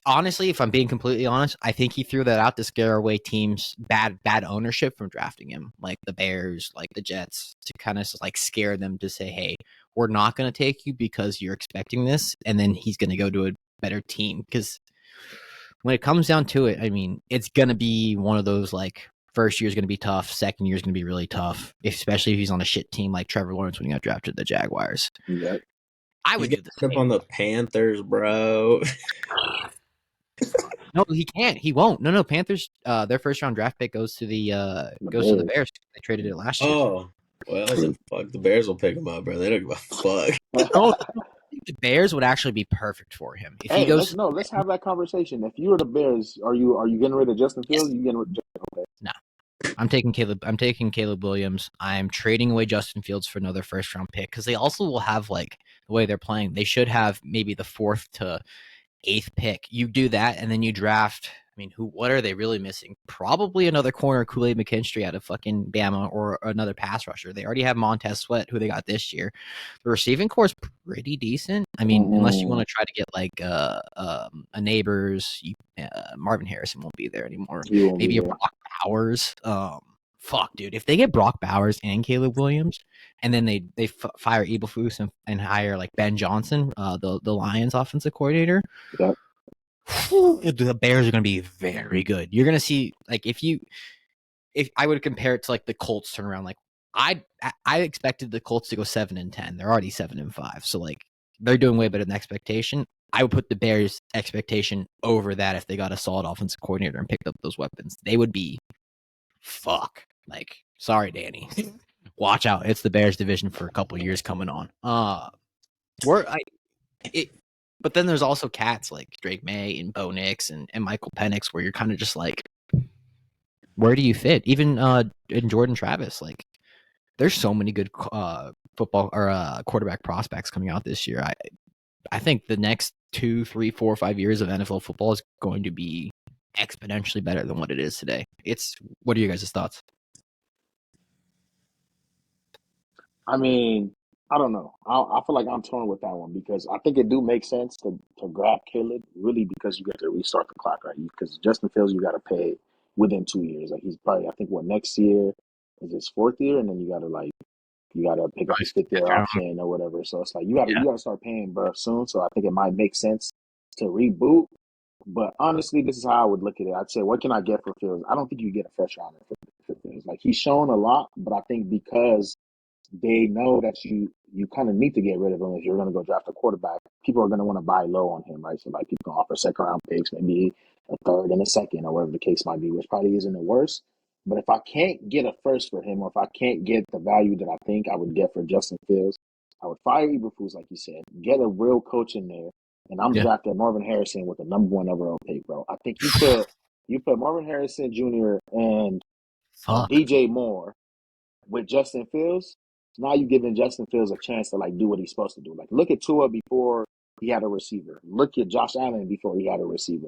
honestly, if I'm being completely honest, I think he threw that out to scare away teams bad ownership from drafting him, like the Bears, like the Jets, to kind of like scare them to say, hey, we're not going to take you because you're expecting this, and then he's going to go to a better team. Because when it comes down to it, I mean, it's going to be one of those like first year is going to be tough, second year is going to be really tough, especially if he's on a shit team like Trevor Lawrence when he got drafted to the Jaguars. Yep. I He's would do the up same. on the Panthers, bro. No, he can't. He won't. No. Panthers. Their first round draft pick goes to the Bears. Bears. They traded it last year. Oh, well, then fuck, the Bears will pick him up, bro. They don't give a fuck. No, I think the Bears would actually be perfect for him if he Hey, goes. let's have that conversation. If you were the Bears, are you getting rid of Justin Fields? You getting rid of okay. No, I'm taking Caleb. I'm taking Caleb Williams. I'm trading away Justin Fields for another first round pick because they also will have like the way they're playing. They should have maybe the 4th to 8th pick. You do that, and then you draft. I mean, what are they really missing? Probably another corner, Kool-Aid McKinstry out of fucking Bama, or another pass rusher. They already have Montez Sweat, who they got this year. The receiving core is pretty decent. I mean, unless you want to try to get like a Neighbors, Marvin Harrison won't be there anymore. He won't be Maybe a there. Brock Bowers. Fuck, dude. If they get Brock Bowers and Caleb Williams, and then they fire Eberflus and hire like Ben Johnson, the Lions offensive coordinator, Yep. the Bears are going to be very good. You're going to see like if I would compare it to like the Colts turnaround, like I expected the Colts to go 7-10. They're already 7-5, so like they're doing way better than expectation. I would put the Bears' expectation over that if they got a solid offensive coordinator and picked up those weapons. They would be fuck. Like, sorry, Danny. Watch out. It's the Bears division for a couple years coming on. But then there's also cats like Drake May and Bo Nix and Michael Penix where you're kind of just like, where do you fit? Even in Jordan Travis, like there's so many good football or quarterback prospects coming out this year. I think the next 2, 3, 4, 5 years of NFL football is going to be exponentially better than what it is today. What are you guys' thoughts? I mean, I don't know. I feel like I'm torn with that one because I think it do make sense to grab Caleb really because you get to restart the clock, right? Because Justin Fields, you got to pay within 2 years. Like he's probably, I think, next year is his 4th year, and then you got to pick up his 5th year option or whatever. So it's like you got to start paying bro soon. So I think it might make sense to reboot. But honestly, this is how I would look at it. I'd say, what can I get for Fields? I don't think you get a first rounder for Fields. Like he's shown a lot, but I think because they know that you kind of need to get rid of him if you're going to go draft a quarterback. People are going to want to buy low on him, right? So like people can offer second round picks, maybe a third and a second, or whatever the case might be, which probably isn't the worst. But if I can't get a first for him, or if I can't get the value that I think I would get for Justin Fields, I would fire Eberflus, like you said, get a real coach in there, and I'm drafting Marvin Harrison with the number 1 overall pick, bro. I think you put Marvin Harrison Jr. and DJ Moore with Justin Fields. Now you're giving Justin Fields a chance to like do what he's supposed to do. Like look at Tua before he had a receiver. Look at Josh Allen before he had a receiver.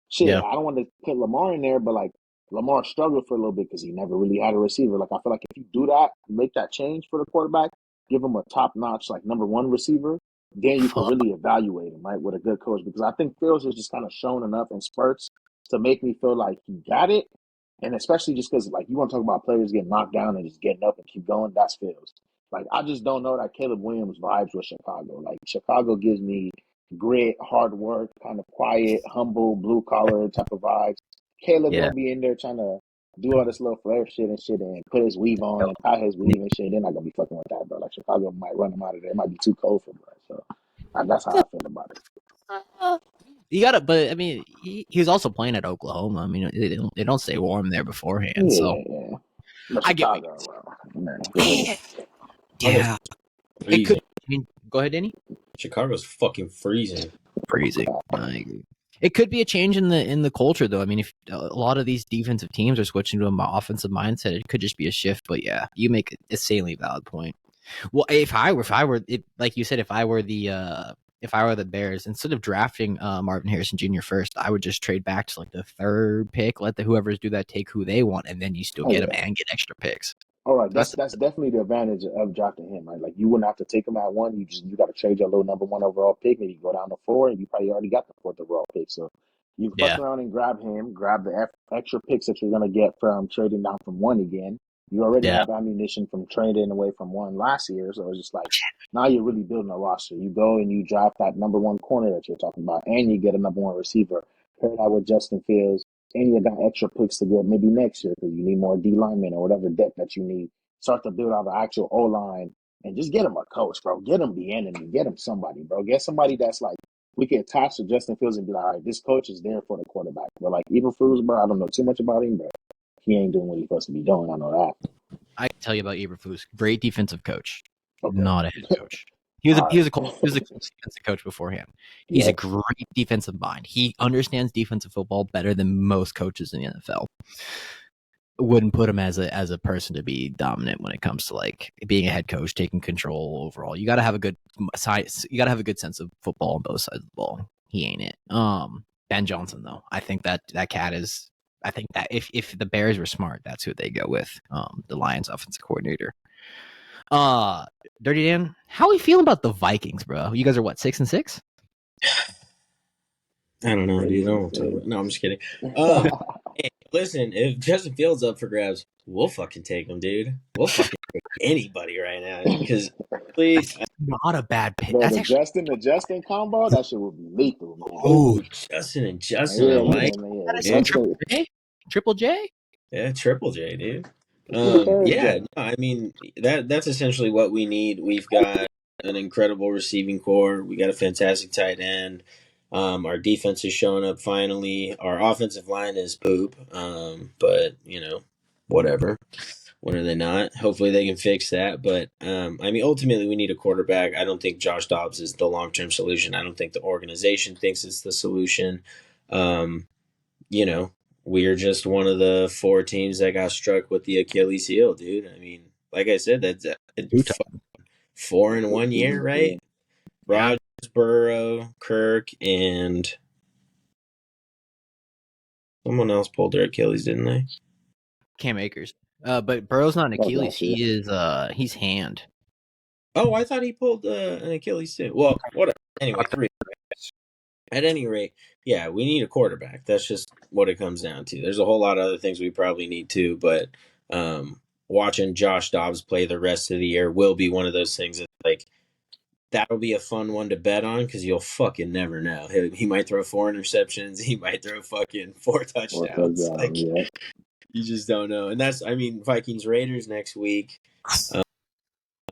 Shit, Yeah. I don't want to put Lamar in there, but like Lamar struggled for a little bit because he never really had a receiver. Like I feel like if you do that, make that change for the quarterback, give him a top notch like number one receiver, then you can Fuck. really evaluate him, right, with a good coach. Because I think Fields has just kind of shown enough in spurts to make me feel like he got it. And especially just because like you want to talk about players getting knocked down and just getting up and keep going, that's Fields. Like I just don't know that Caleb Williams vibes with Chicago. Like Chicago gives me grit, hard work, kind of quiet, humble, blue collar type of vibes. Caleb Yeah. gonna be in there trying to do all this little flair shit and put his weave on and tie his weave and shit. They're not gonna be fucking with that, bro. Like Chicago might run him out of there. It might be too cold for him, bro. So that's how I feel about it. You got it, but I mean, he was also playing at Oklahoma. I mean, they don't stay warm there beforehand. Yeah, So yeah. But I get what Chicago, bro. Man, yeah. It Freezing. could. I mean, go ahead, Danny. Chicago's fucking freezing. Freezing. I agree. It could be a change in the culture, though. I mean, if a lot of these defensive teams are switching to an offensive mindset, it could just be a shift. But yeah, you make a insanely valid point. Well, if I were, like you said, if I were the Bears, instead of drafting Marvin Harrison Jr. first, I would just trade back to like the third pick, let whoever's do that take who they want, and then you still get them and get extra picks. All right, that's definitely the advantage of drafting him, right? Like you wouldn't have to take him at one. You got to trade your little number one overall pick, maybe go down to 4, and you probably already got the 4th overall pick. So you fuck around and grab him, grab the extra picks that you're gonna get from trading down from 1 again. You already have ammunition from trading away from 1 last year, so it's just like now you're really building a roster. You go and you draft that number 1 corner that you're talking about, and you get a number 1 receiver. Pair that with Justin Fields. And you got extra picks to get maybe next year because you need more D linemen or whatever depth that you need. Start to build out the actual O line and just get him a coach, bro. Get him the enemy. Get him somebody, bro. Get somebody that's like we can attach to Justin Fields and be like, all right, this coach is there for the quarterback. But like Eberflus, bro, I don't know too much about him, but he ain't doing what he's supposed to be doing. I know that. I can tell you about Eberflus. Great defensive coach, Okay. not a head coach. He was a defensive coach beforehand. He's a great defensive mind. He understands defensive football better than most coaches in the NFL. Wouldn't put him as a person to be dominant when it comes to like being a head coach, taking control overall. You got to have a good size. You got to have a good sense of football on both sides of the ball. He ain't it. Ben Johnson though, I think that cat is. I think that if the Bears were smart, that's who they go with. The Lions offensive coordinator. Dirty Dan, how are we feeling about the Vikings, bro? You guys are what, 6-6? I don't know, dude. I don't talk about. No, I'm just kidding. Hey, listen, if Justin Fields up for grabs, we'll fucking take him, dude. We'll fucking take anybody right now because please, not a bad pick. Bro, That's the actually Justin combo, that shit would be lethal, man. oh, Justin and Justin, Yeah, I like. yeah. Triple J? Yeah, Triple J, dude. Yeah. No, I mean that's essentially what we need. We've got an incredible receiving core. We got a fantastic tight end. Our defense is showing up finally. Our offensive line is poop. But you know, whatever. When are they not? Hopefully they can fix that. But I mean, ultimately we need a quarterback. I don't think Josh Dobbs is the long-term solution. I don't think the organization thinks it's the solution. You know, we're just one of the 4 teams that got struck with the Achilles heel, dude. I mean, like I said, that's 4 in 1 year, right? Rodgers, Burrow, Kirk, and someone else pulled their Achilles, didn't they? Cam Akers. But Burrow's not an Achilles. He is he's hand. Oh, I thought he pulled an Achilles too. Well, whatever. Anyway, 3. At any rate, yeah, we need a quarterback. That's just what it comes down to. There's a whole lot of other things we probably need too, but watching Josh Dobbs play the rest of the year will be one of those things that like that'll be a fun one to bet on because you'll fucking never know. He might throw 4 interceptions. He might throw fucking 4 touchdowns. You just don't know. And that's, I mean, Vikings Raiders next week.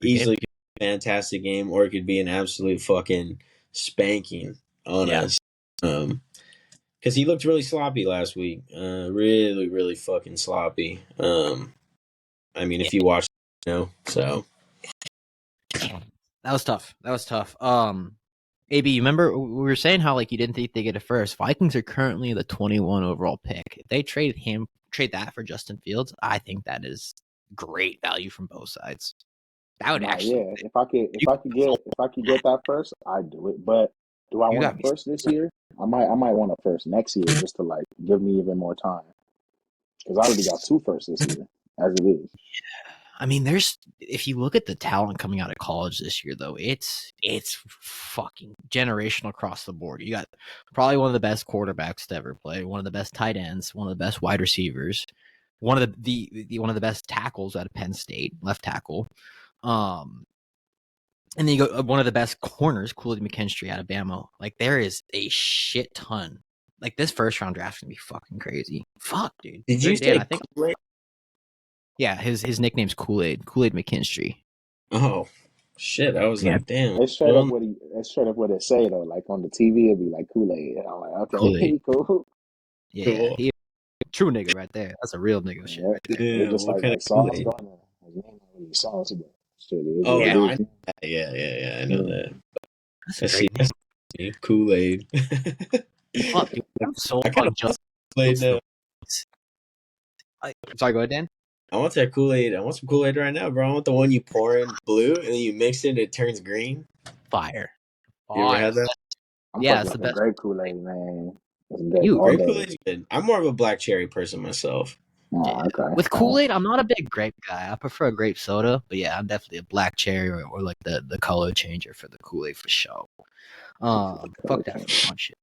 Easily could be a fantastic game, or it could be an absolute fucking spanking on us. Because he looked really sloppy last week. Really, really fucking sloppy. I mean, if you watch, you know, so. That was tough. AB, you remember we were saying how like you didn't think they get it first. Vikings are currently the 21 overall pick. If they trade that for Justin Fields, I think that is great value from both sides. That would Nah, actually. yeah. If I could get that first, I'd do it. But do I You want got a me. first this year? I might want a first next year just to like give me even more time because I already got two firsts this year as it is. I mean, if you look at the talent coming out of college this year, though, it's fucking generational across the board. You got probably one of the best quarterbacks to ever play, one of the best tight ends, one of the best wide receivers, one of the one of the best tackles out of Penn State, left tackle. And then you go one of the best corners, Kool-Aid McKinstry out of Bama. Like there is a shit ton. Like this first round draft's gonna be fucking crazy. Fuck, dude. Did you Dan, say I think Kool-Aid? yeah, his nickname's Kool-Aid McKinstry. Oh, shit. I was Yeah, like, damn. It's straight up what it say though. Like on the TV, it'd be like Kool-Aid. And I'm like, Kool-Aid. okay, cool. Yeah, Cool. he true nigga right there. That's a real nigga shit Yeah, right there. it's Yeah, just what kind of like Sauce Kool-Aid? Gardner. His name not really Sauce, but shit, it is Oh, what Yeah, it no, I is. know that. Yeah, I know Yeah. that. that's I a see. great name. Kool-Aid. Fuck, dude. I'm so I kind of unjust. Kool-Aid now. Sorry, go ahead, Dan. I want that Kool-Aid. I want some Kool-Aid right now, bro. I want the one you pour in blue and then you mix it and it turns green. Fire. You ever had that? I'm Yeah, fucking it's with the the best. grape Kool-Aid, man. That's good You all Grape day. Kool-Aid's good. I'm more of a black cherry person myself. Oh, yeah. okay. With Kool-Aid, I'm not a big grape guy. I prefer a grape soda, but yeah, I'm definitely a black cherry or like the color changer for the Kool-Aid for sure. Fuck that first round shit.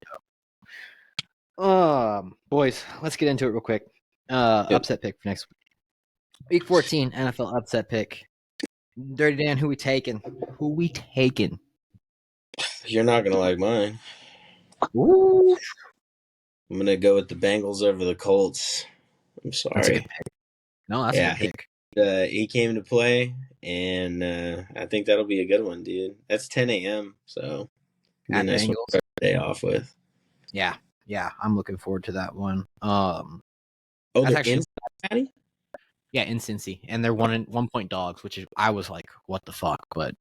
Boys, let's get into it real quick. Yep. Upset pick for next week. Week 14 NFL upset pick. Dirty Dan, who we taking? Who we taking? You're not going to like mine. Ooh, I'm going to go with the Bengals over the Colts. I'm that's a sorry. good pick. No, that's a Yeah, good pick. he came to play, and I think that'll be a good one, dude. That's 10 a.m., so it'd be a At nice one to Bengals. start the day off with. Yeah, I'm looking forward to that one. Oh, That's they're actually in Cincinnati? yeah, in Cincy, and they're 1 point dogs, which is I was like, what the fuck, but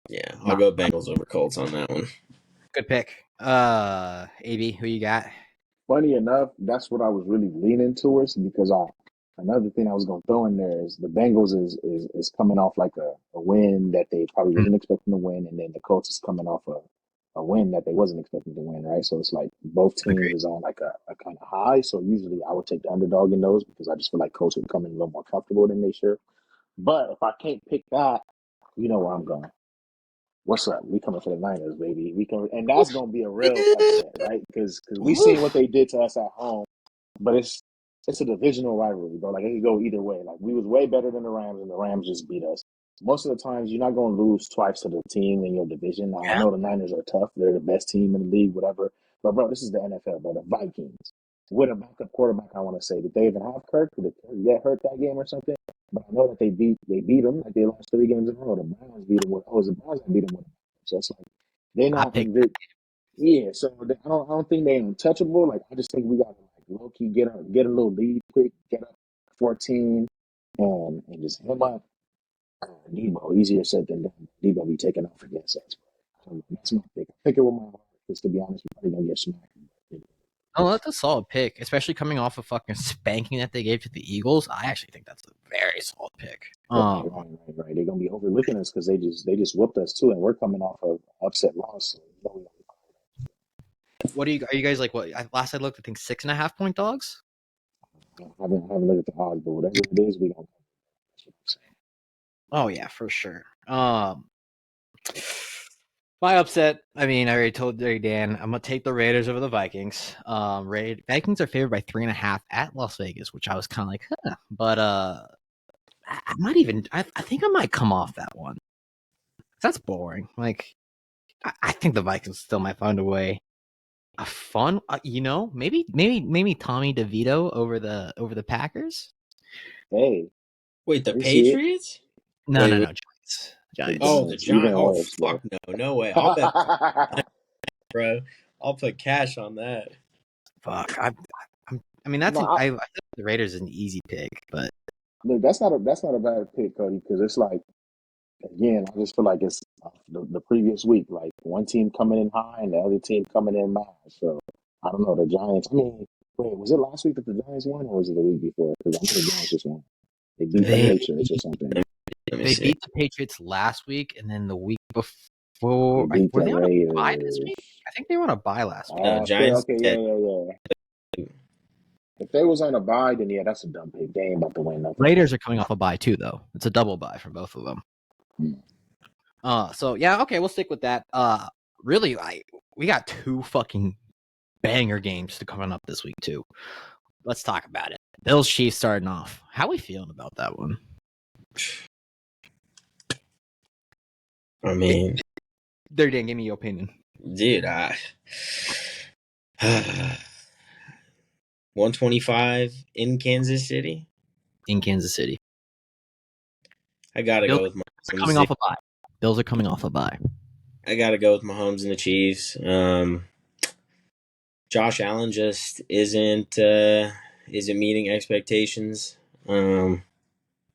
Yeah, I'll go Bengals over Colts on that one. good pick. AB, who you got? Funny enough, that's what I was really leaning towards because another thing I was gonna throw in there is the Bengals is coming off like a win that they probably wasn't expecting to win, and then the Colts is coming off a win that they wasn't expecting to win, right? So it's like both teams Agreed. is on like a kind of high. So usually I would take the underdog in those because I just feel like Colts would come in a little more comfortable than they should. But if I can't pick that, you know where I'm going. What's up? We coming for the Niners, baby. We come, and that's gonna be a real upset, right? Because we seen what they did to us at home, but it's a divisional rivalry, bro. Like it could go either way. Like we was way better than the Rams, and the Rams just beat us. Most of the times, you're not gonna lose twice to the team in your division. Now, I Yeah, know the Niners are tough; they're the best team in the league, whatever. But bro, this is the NFL, bro. The Vikings with a backup quarterback. I want to say, did they even have Kirk? Did Kirk get hurt that game or something? But I know that they beat them. Like they lost 3 games in a row. The Browns beat them with. Oh, it was the Browns that beat them with. So it's like they're I not picked. invincible. Yeah, so I don't think they're untouchable. Like I just think we gotta like low key get a little lead quick, get up 14, and just him up. Debo easier said than done. Debo be taking off against us. So that's my pick. I pick it with my heart because to be honest, we probably gonna get smacked. Oh, that's a solid pick, especially coming off a fucking spanking that they gave to the Eagles. I actually think that's a very solid pick. Right. They're gonna be overlooking us because they just whooped us too, and we're coming off of upset loss. So, What are you guys like? What last I looked, I think 6.5 point dogs. I haven't looked at the odds, but whatever it is, we don't. Oh yeah, for sure. My upset. I mean, I already told Dirty Dan. I'm gonna take the Raiders over the Vikings. Vikings are favored by 3.5 at Las Vegas, which I was kind of like, huh. But I might even. I think I might come off that one. That's boring. Like, I think the Vikings still might find a way. A fun, maybe Tommy DeVito over the Packers. Hey, Wait, the we see it. Patriots? No, Wait, no, wait. no, Giants. The Giants. Oh, the Giants, even Giants. Oh, worse, bro. fuck no way. I'll bet, bro. I'll put cash on that. Fuck. I mean, No, I think the Raiders is an easy pick, but look, that's not a bad pick, Cody, because it's like again, I just feel like it's the previous week, like one team coming in high and the other team coming in mad. So I don't know the Giants. I mean, wait, was it last week that the Giants won, or was it the week before? Because I know the Giants just won. They beat the they Patriots or something. Let me They see. beat the Patriots last week, and then the week They before, beat were the they on a bye this Raiders. week? I think they were on a bye last week. Giants. Okay, yeah. If they was on a bye, then yeah, that's a dumb pick. They ain't about to win nothing. Raiders are coming off a bye too, though. It's a double bye for both of them. So yeah, okay, we'll stick with that. Really, we got 2 fucking banger games to coming up this week too. Let's talk about it. Bills Chiefs starting off. How we feeling about that one? I mean, There, Dan, give me your opinion. dude, 125 in Kansas City. In Kansas City, I gotta Bills go with Mahomes. coming off a bye. Bills are coming off a bye. I gotta go with Mahomes and the Chiefs. Josh Allen just isn't meeting expectations. I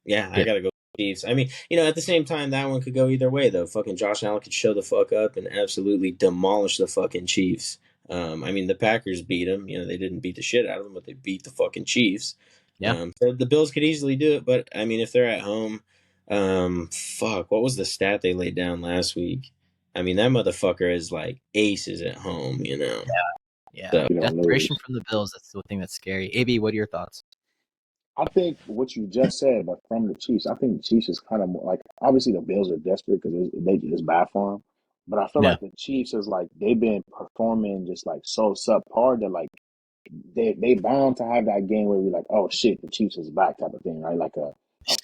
gotta go with the Chiefs. I mean, at the same time, that one could go either way though. Fucking Josh Allen could show the fuck up and absolutely demolish the fucking Chiefs. I mean, the Packers beat them. They didn't beat the shit out of them, but they beat the fucking Chiefs. Yeah. So the Bills could easily do it, but I mean, if they're at home, what was the stat they laid down last week? I mean, that motherfucker is like aces at home, Yeah. So, desperation from the Bills. That's the thing that's scary. AB, what are your thoughts? I think what you just said, but from the Chiefs, I think the Chiefs is kind of more like obviously the Bills are desperate because it's bad for them. But I feel Yeah. like the Chiefs is like they've been performing just like so subpar that like they bound to have that game where we're like, oh shit, the Chiefs is back type of thing, right? Like a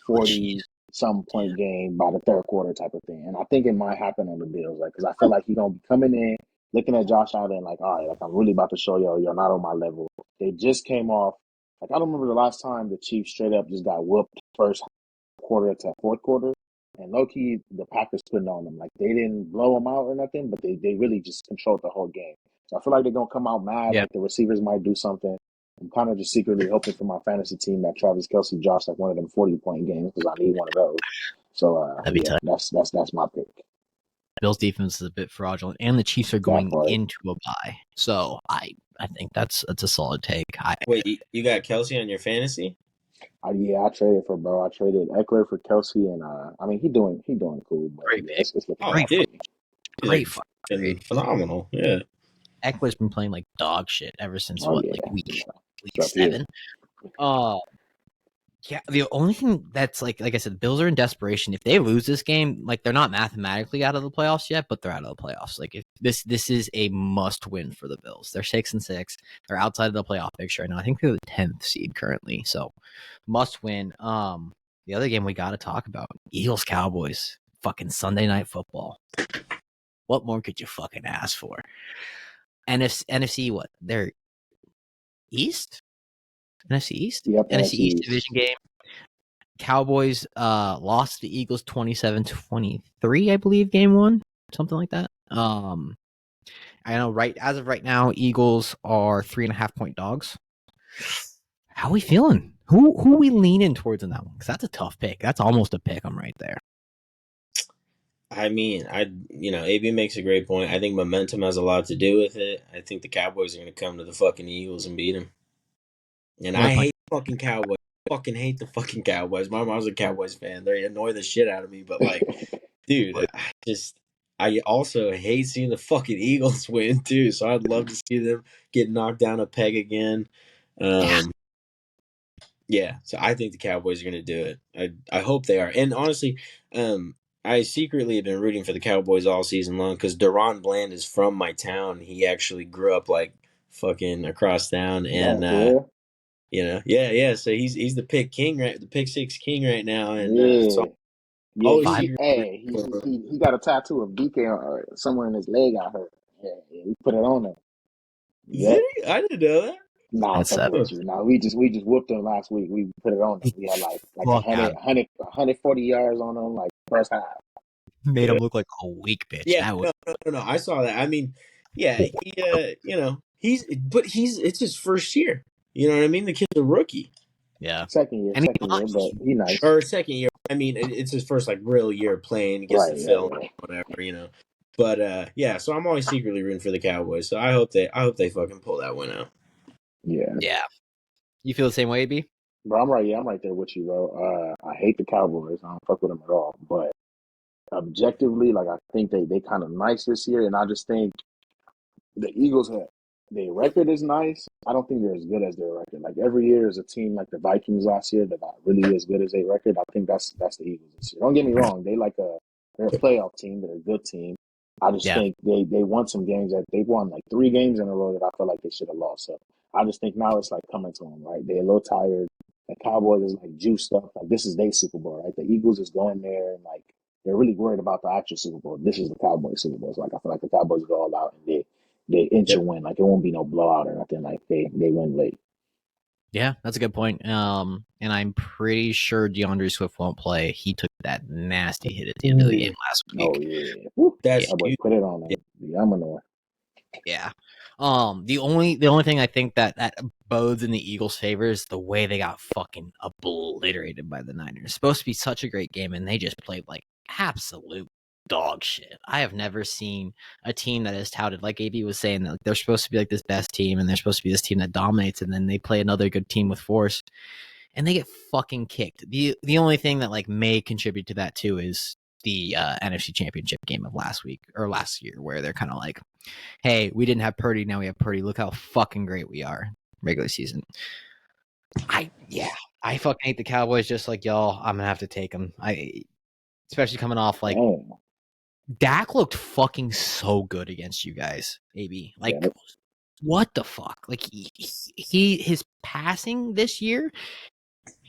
40 some point game by the third quarter type of thing. And I think it might happen on the Bills, like because I feel like he's gonna be coming in, looking at Josh Allen, like, all right, like I'm really about to show y'all you're not on my level. They just came off. Like I don't remember the last time the Chiefs straight up just got whooped first quarter to fourth quarter. And low key, the Packers putting on them. Like they didn't blow them out or nothing, but they really just controlled the whole game. So I feel like they're gonna come out mad. Yeah. Like the receivers might do something. I'm kind of just secretly hoping for my fantasy team that Travis Kelce drops like one of them 40-point games because I need one of those. So That'd be tight. that's my pick. Bills defense is a bit fraudulent, and the Chiefs are going part. into a bye. So I think that's a solid take. wait, you got Kelce on your fantasy? I traded for bro. I traded Eckler for Kelce, and I mean he doing cool. But Great yeah, pick. it's looking Oh, dude, Great fucking trade. phenomenal. Yeah. Eckler's been playing like dog shit ever since week 7. Yeah, the only thing that's like I said, the Bills are in desperation. If they lose this game, like they're not mathematically out of the playoffs yet, but they're out of the playoffs. Like if this is a must win for the Bills. They're 6-6. They're outside of the playoff picture right now. I think they're the 10th seed currently. So must win. The other game we got to talk about, Eagles Cowboys, fucking Sunday Night Football. What more could you fucking ask for? NFC what? They're East? NFC East? Yep, NFC East division game. Cowboys lost to the Eagles 27-23, I believe, game 1. Something like that. I know as of right now, Eagles are 3.5-point dogs. How are we feeling? Who are we leaning towards in that one? Because that's a tough pick. That's almost a pick. I'm right there. I mean, AB makes a great point. I think momentum has a lot to do with it. I think the Cowboys are going to come to the fucking Eagles and beat them. And I hate the fucking Cowboys. I fucking hate the fucking Cowboys. My mom's a Cowboys fan. They annoy the shit out of me. But, like, dude, I also hate seeing the fucking Eagles win, too. So I'd love to see them get knocked down a peg again. Yeah, so I think the Cowboys are going to do it. I hope they are. And honestly, I secretly have been rooting for the Cowboys all season long because Deron Bland is from my town. He actually grew up like fucking across town, and So he's the pick king, right? The pick six king right now, and he got a tattoo of DK somewhere in his leg. I heard. Yeah, we put it on him. Yeah, I didn't know that. Nah, with you. Nah, we just whooped them last week. We put it on them. We had like 140 yards on them, like first half. Made him look like a weak bitch. Yeah, no. I saw that. I mean, yeah, it's his first year. You know what I mean? The kid's a rookie. Yeah, second year, but he's nice. Or second year. I mean, it's his first like real year playing. He gets the film, whatever, But so I'm always secretly rooting for the Cowboys. So I hope they fucking pull that one out. Yeah. You feel the same way, B? Bro, I'm right. Yeah, I'm right there with you, bro. I hate the Cowboys. I don't fuck with them at all. But objectively, like I think they kind of nice this year, and I just think the Eagles have their record is nice. I don't think they're as good as their record. Like every year is a team like the Vikings last year that got really as good as their record. I think that's the Eagles this year. Don't get me wrong, they're a playoff team, they're a good team. I just Yeah. think they won some games that they've won like 3 games in a row that I feel like they should have lost. So I just think now it's like coming to them, right? They're a little tired. The Cowboys is like juiced up. Like this is their Super Bowl, right? The Eagles is going there and like they're really worried about the actual Super Bowl. This is the Cowboys Super Bowl. So like I feel like the Cowboys go all out and they inch a Yep. win. Like it won't be no blowout or nothing. Like they win late. Yeah, that's a good point. And I'm pretty sure DeAndre Swift won't play. He took that nasty hit at the end of the game last week. Oh yeah. Woo. That's That boy put it on the Yamanor. Yeah. The only thing I think that bodes in the Eagles' favor is the way they got fucking obliterated by the Niners. It's supposed to be such a great game, and they just played like absolute dog shit. I have never seen a team that is touted, like AB was saying, that like, they're supposed to be like this best team, and they're supposed to be this team that dominates, and then they play another good team with force, and they get fucking kicked. The only thing that like may contribute to that too is the NFC Championship game of last year, where they're kind of like, hey, we didn't have Purdy, now we have Purdy. Look how fucking great we are regular season. I fucking hate the Cowboys just like y'all. I'm gonna have to take them. Especially coming off like Damn. Dak looked fucking so good against you guys, AB. Like, Yeah. what the fuck? Like his passing this year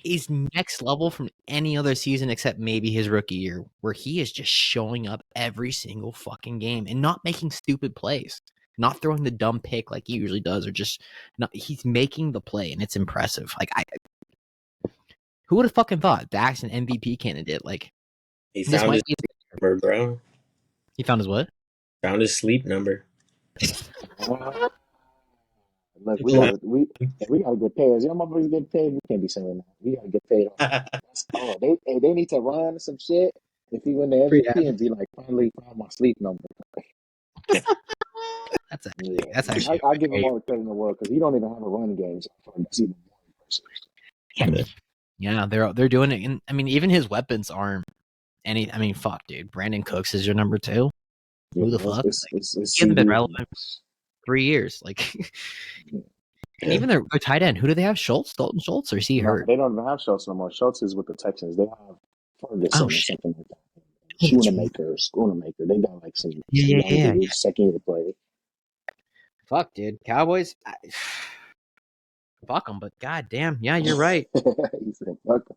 is next level from any other season except maybe his rookie year, where he is just showing up every single fucking game and not making stupid plays, not throwing the dumb pick like he usually does, or just not. He's making the play, and it's impressive. Like, who would have fucking thought Dak's an MVP candidate? Like, he this found might his be. number, bro. He found his what? Found his sleep number. Look, we gotta get paid. As young motherfuckers get paid, we can't be saying that. We gotta get paid. Oh, they need to run some shit. If he win the MVP and be like, finally found my sleep number. That's Yeah, actually. I give him all the credit in the world because he don't even have a running game. So I feel like that's even more impressive. Yeah, they're doing it. And I mean, even his weapons aren't any. I mean, fuck, dude. Brandon Cooks is your number 2. Yeah, Who the fuck? it's He hasn't been CD. relevant for 3 years. Like, and even their tight end. Who do they have? Schultz, Dalton Schultz, or is he No, hurt? they don't even have Schultz no more. Schultz is with the Texans. They have Ferguson or shit. something like that. Oh, that's right. Schoonamaker. They got like some Yeah. dudes, second year play. Fuck, dude. Cowboys. Fuck them, but goddamn, yeah, you're right. He said, fuck 'em.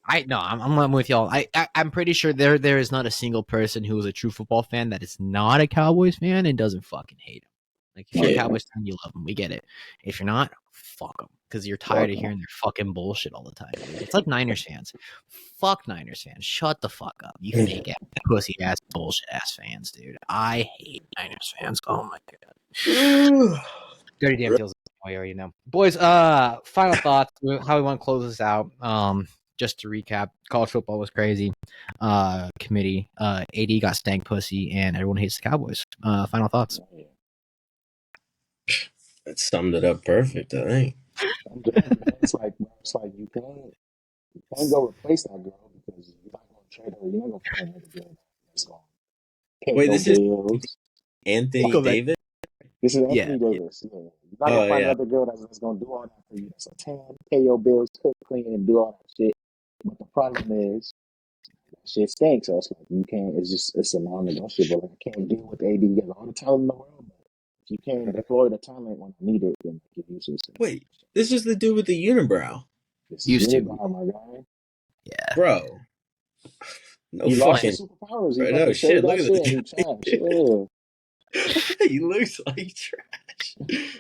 I'm with y'all. I'm pretty sure there is not a single person who is a true football fan that is not a Cowboys fan and doesn't fucking hate them. Like, if you're a Yeah. Cowboys fan, you love them. We get it. If you're not, fuck them, because you're tired of hearing their fucking bullshit all the time. Dude. It's like Niners fans. Fuck Niners fans. Shut the fuck up. You fake ass, pussy ass, bullshit ass fans, dude. I hate Niners fans. Oh my god. Dirty damn feels we already know. Boys, final thoughts, how we want to close this out. Just to recap, college football was crazy. Committee, AD got stank pussy, and everyone hates the Cowboys. Final thoughts. That summed it up perfect, I think. It's like you can't go replace that girl because you're not going to trade her. You're not going to find another girl that's going to pay Wait, no this is bills. Anthony Davis? This is Anthony Yeah. Davis. Yeah. You're not going to find another girl that's going to do all that for you. That's a tan, pay your bills, cook, clean, and do all that shit. But the problem is, that shit stinks. So it's like you can't. It's a non-negotiable. Like, I can't deal with AD. He has all the talent in the world, but if you can't deploy the talent when I need it, then give useless. Wait, this is the dude with the unibrow. This Used is to. Unibrow, my guy. Yeah. Bro. No He lost fucking his superpowers. He Right, fucking no shit. shaved Look that at shit and he trash. Yeah. He looks like trash.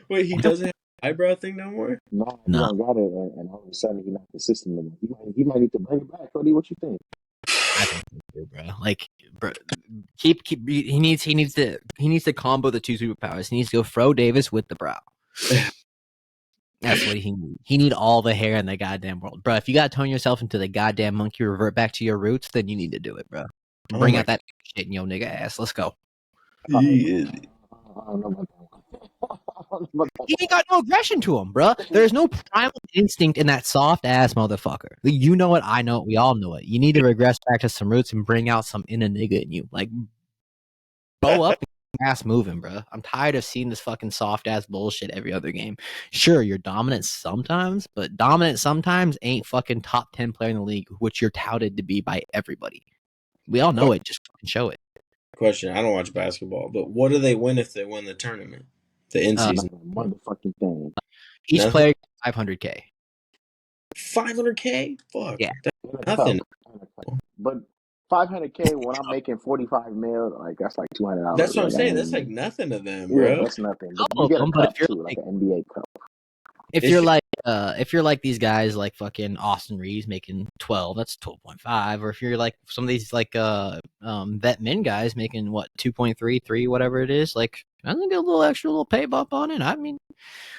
Wait, he doesn't have an eyebrow thing no more? No, he No. don't got it, and all of a sudden he not consistent anymore. He might need to bring it back, Cody. What you think? I think so, bro. Like, bro, keep. He needs to combo the two superpowers. He needs to go Fro Davis with the brow. That's what he needs. He need all the hair in the goddamn world, bro. If you gotta turn yourself into the goddamn monkey, revert back to your roots, then you need to do it, bro. Bring out that shit in your nigga ass. Let's go. He is. I don't know about that one. He ain't got no aggression to him, bro. There's no primal instinct in that soft ass motherfucker. You know it, I know it, we all know it. You need to regress back to some roots and bring out some inner nigga in you. Like, bow up and ass moving, bro. I'm tired of seeing this fucking soft ass bullshit every other game. Sure, you're dominant sometimes, but dominant sometimes ain't fucking top 10 player in the league, which you're touted to be by everybody. We all know it. Just fucking show it. Question: I don't watch basketball, but what do they win if they win the tournament? The in season motherfucking thing. Each player gets $500K. $500K? Fuck. Yeah. That's nothing. But $500K when I'm making 45 mil, like that's like $200. That's what I'm saying. That's like nothing to them, bro. Yeah, that's nothing. But you get a cup too, like an NBA cup. If you're like these guys like fucking Austin Reeves making 12, that's 12.5. Or if you're like some of these like vet men guys making what 2.3, 3, whatever it is, like I think a little extra little pay bump on it. I mean,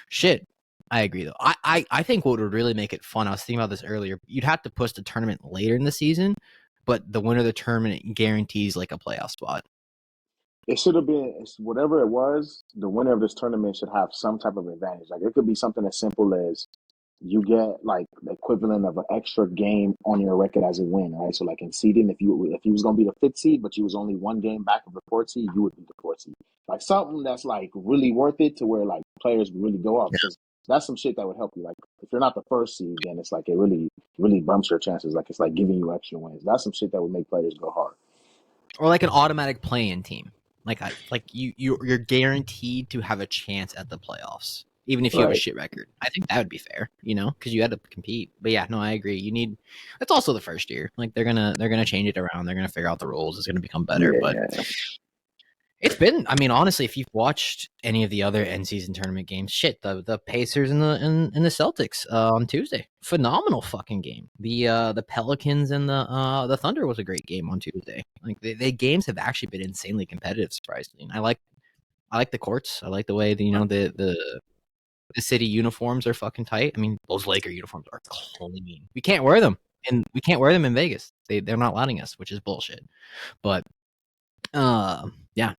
shit. I agree though. I think what would really make it fun, I was thinking about this earlier, you'd have to push the tournament later in the season, but the winner of the tournament guarantees like a playoff spot. It should have been whatever it was. The winner of this tournament should have some type of advantage. Like it could be something as simple as you get like the equivalent of an extra game on your record as a win, right? So like in seeding, if you was gonna be the 5th seed, but you was only one game back of the 4th seed, you would be the 4th seed. Like something that's like really worth it to where like players would really go off because that's some shit that would help you. Like if you're not the 1st seed, then it's like it really bumps your chances. Like it's like giving you extra wins. That's some shit that would make players go hard. Or like an automatic play-in team. Like you're guaranteed to have a chance at the playoffs, even if you have a shit record. I think that would be fair, because you had to compete. But yeah, no, I agree. It's also the first year. Like they're gonna change it around. They're gonna figure out the rules. It's gonna become better. Yeah. But it's been. I mean, honestly, if you've watched any of the other end season tournament games, shit, the Pacers and the Celtics on Tuesday, phenomenal fucking game. The Pelicans and the Thunder was a great game on Tuesday. Like the games have actually been insanely competitive, surprisingly. And I like the courts. I like the way the city uniforms are fucking tight. I mean, those Laker uniforms are clean. We can't wear them, and we can't wear them in Vegas. They're not letting us, which is bullshit. But yeah,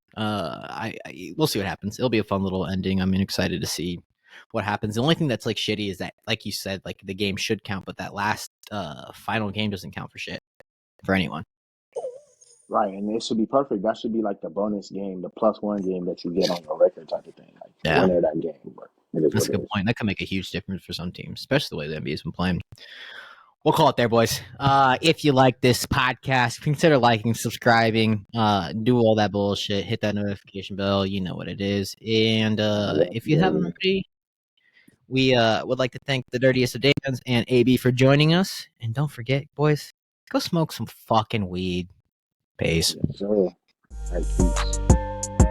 we'll see what happens. It'll be a fun little ending. I'm excited to see what happens. The only thing that's like shitty is that, like you said, like the game should count, but that last final game doesn't count for shit for anyone. Right, and it should be perfect. That should be like the bonus game, the +1 game that you get on your record type of thing. Like the winner of that game. But that's a good point. That could make a huge difference for some teams, especially the way the NBA's been playing. We'll call it there, boys. If you like this podcast, consider liking, subscribing, do all that bullshit, hit that notification bell. You know what it is. And if you haven't already, we would like to thank the Dirtiest of Dans and AB for joining us. And don't forget, boys, go smoke some fucking weed. Peace. Yes, sir. All right, peace.